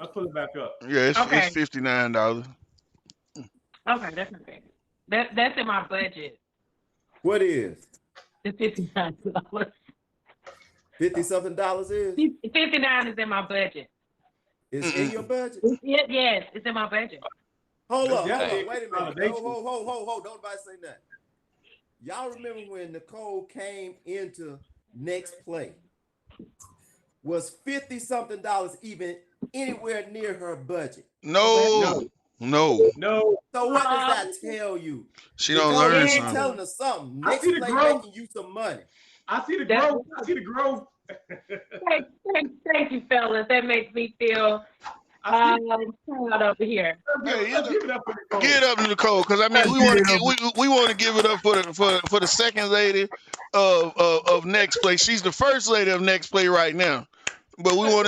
I'll pull it back up.
Yeah, it's
Okay.
$59.
Okay, that's not bad. That's in my budget.
What is?
The $59.
50 something dollars is
59 is in my budget.
in your budget.
Yes, it's in my budget.
Hold up,
Definitely
wait a minute.
consolidation.
Hold, don't nobody say that. Y'all remember when Nicole came into Next Play? Was 50 something dollars even anywhere near her budget?
No.
No.
So what does that tell you?
She don't
Because
learn
you
something.
telling us something.
I
Next
see the
Play
growth.
making you some money.
I see the
That's-
growth. I see the growth.
Thank you, fellas. That makes me feel
I see
proud over here.
Hey,
Let's give it up for Nicole.
Get it up to Nicole, because I mean we want to give it up for the second lady of Next Play. She's the first lady of Next Play right now. But we want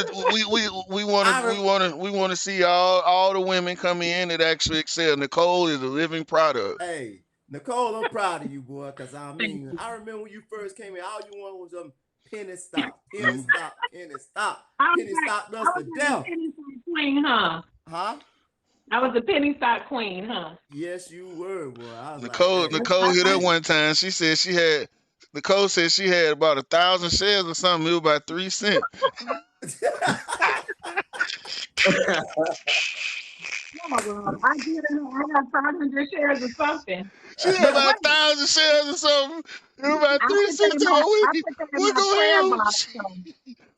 to see all the women come in that actually excel. Nicole is a living product.
Hey, Nicole, I'm proud of you, boy, because I mean, I remember when you first came in, all you wanted was some penny stock, penny stock, penny stock. Penny stock us to death.
Penny stock queen, huh?
Huh?
I was a penny stock queen, huh?
Yes, you were, boy. I was
Nicole
like, hey.
Nicole hit up one time. She said Nicole said she had about 1,000 shares or something. It was about 3 cents.
I did. I got 500 shares or something.
She had about 1,000 shares or something. It was about 3 cents. We go ahead.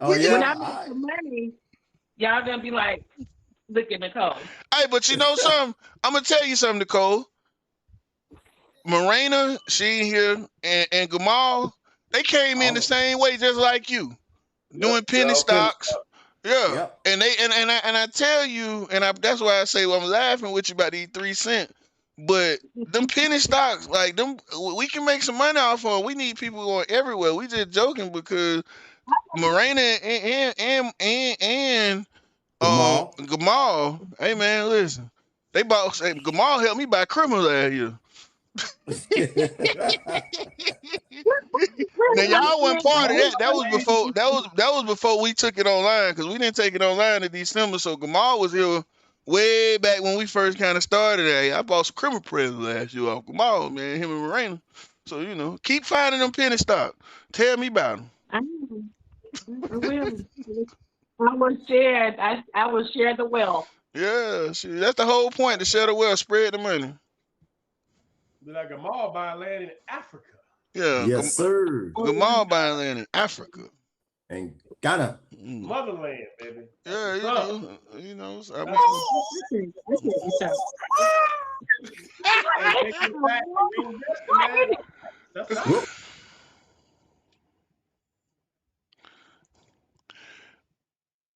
Oh,
When
yeah.
I make some money, y'all gonna be like, look at Nicole.
Hey, but you know something? I'm gonna tell you something, Nicole. Morena, she ain't here, and Gamal, they came in the same way just like you, doing penny stocks. Yeah,
Yep.
and I tell you, that's why I say I'm laughing with you about these 3 cents. But them penny stocks, like them, we can make some money off of. We need people going everywhere. We just joking because Morena and Gamal. Hey man, listen, Gamal helped me buy criminal last year. Now y'all wasn't part of that. That was before we took it online, because we didn't take it online in December. So Gamal was here way back when we first kind of started. I bought some criminal presents last year off Gamal, man, him and Morena. So keep finding them penny stock. Tell me about them.
I will. I will share. I will share the wealth.
Yeah, that's the whole point. To share the wealth, spread the money.
Like a mall buying land in Africa.
Yeah.
Yes, sir.
Gamal buying land in Africa.
And Ghana.
Motherland, baby.
Yeah,
Hey, take it back. Reinvest, man. That's right.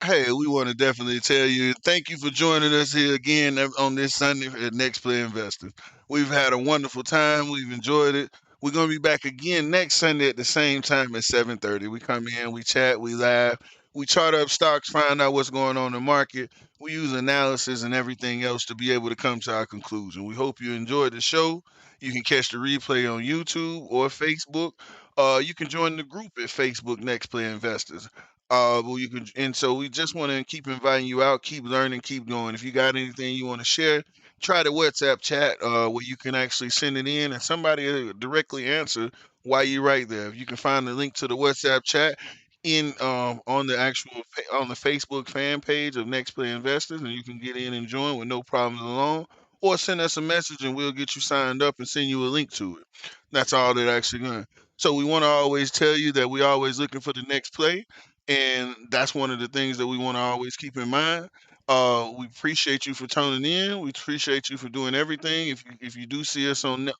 Hey, we want to definitely tell you thank you for joining us here again on this Sunday at Next Play Investors. We've had a wonderful time. We've enjoyed it. We're going to be back again next Sunday at the same time at 7:30. We come in, we chat, we laugh, we chart up stocks, find out what's going on in the market. We use analysis and everything else to be able to come to our conclusion. We hope you enjoyed the show. You can catch the replay on YouTube or Facebook. You can join the group at Facebook Next Play Investors. So we just want to keep inviting you out, keep learning, keep going. If you got anything you want to share, try the WhatsApp chat where you can actually send it in and somebody will directly answer while you're right there. If you can find the link to the WhatsApp chat on the Facebook fan page of Next Play Investors, and you can get in and join with no problems alone, or send us a message and we'll get you signed up and send you a link to it. That's all that actually going. So we want to always tell you that we're always looking for the next play. And that's one of the things that we want to always keep in mind. We appreciate you for tuning in. We appreciate you for doing everything. If you do see us on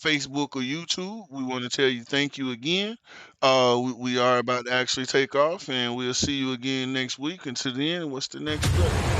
Facebook or YouTube, we want to tell you thank you again. We are about to actually take off, and we'll see you again next week. Until then, what's the next play?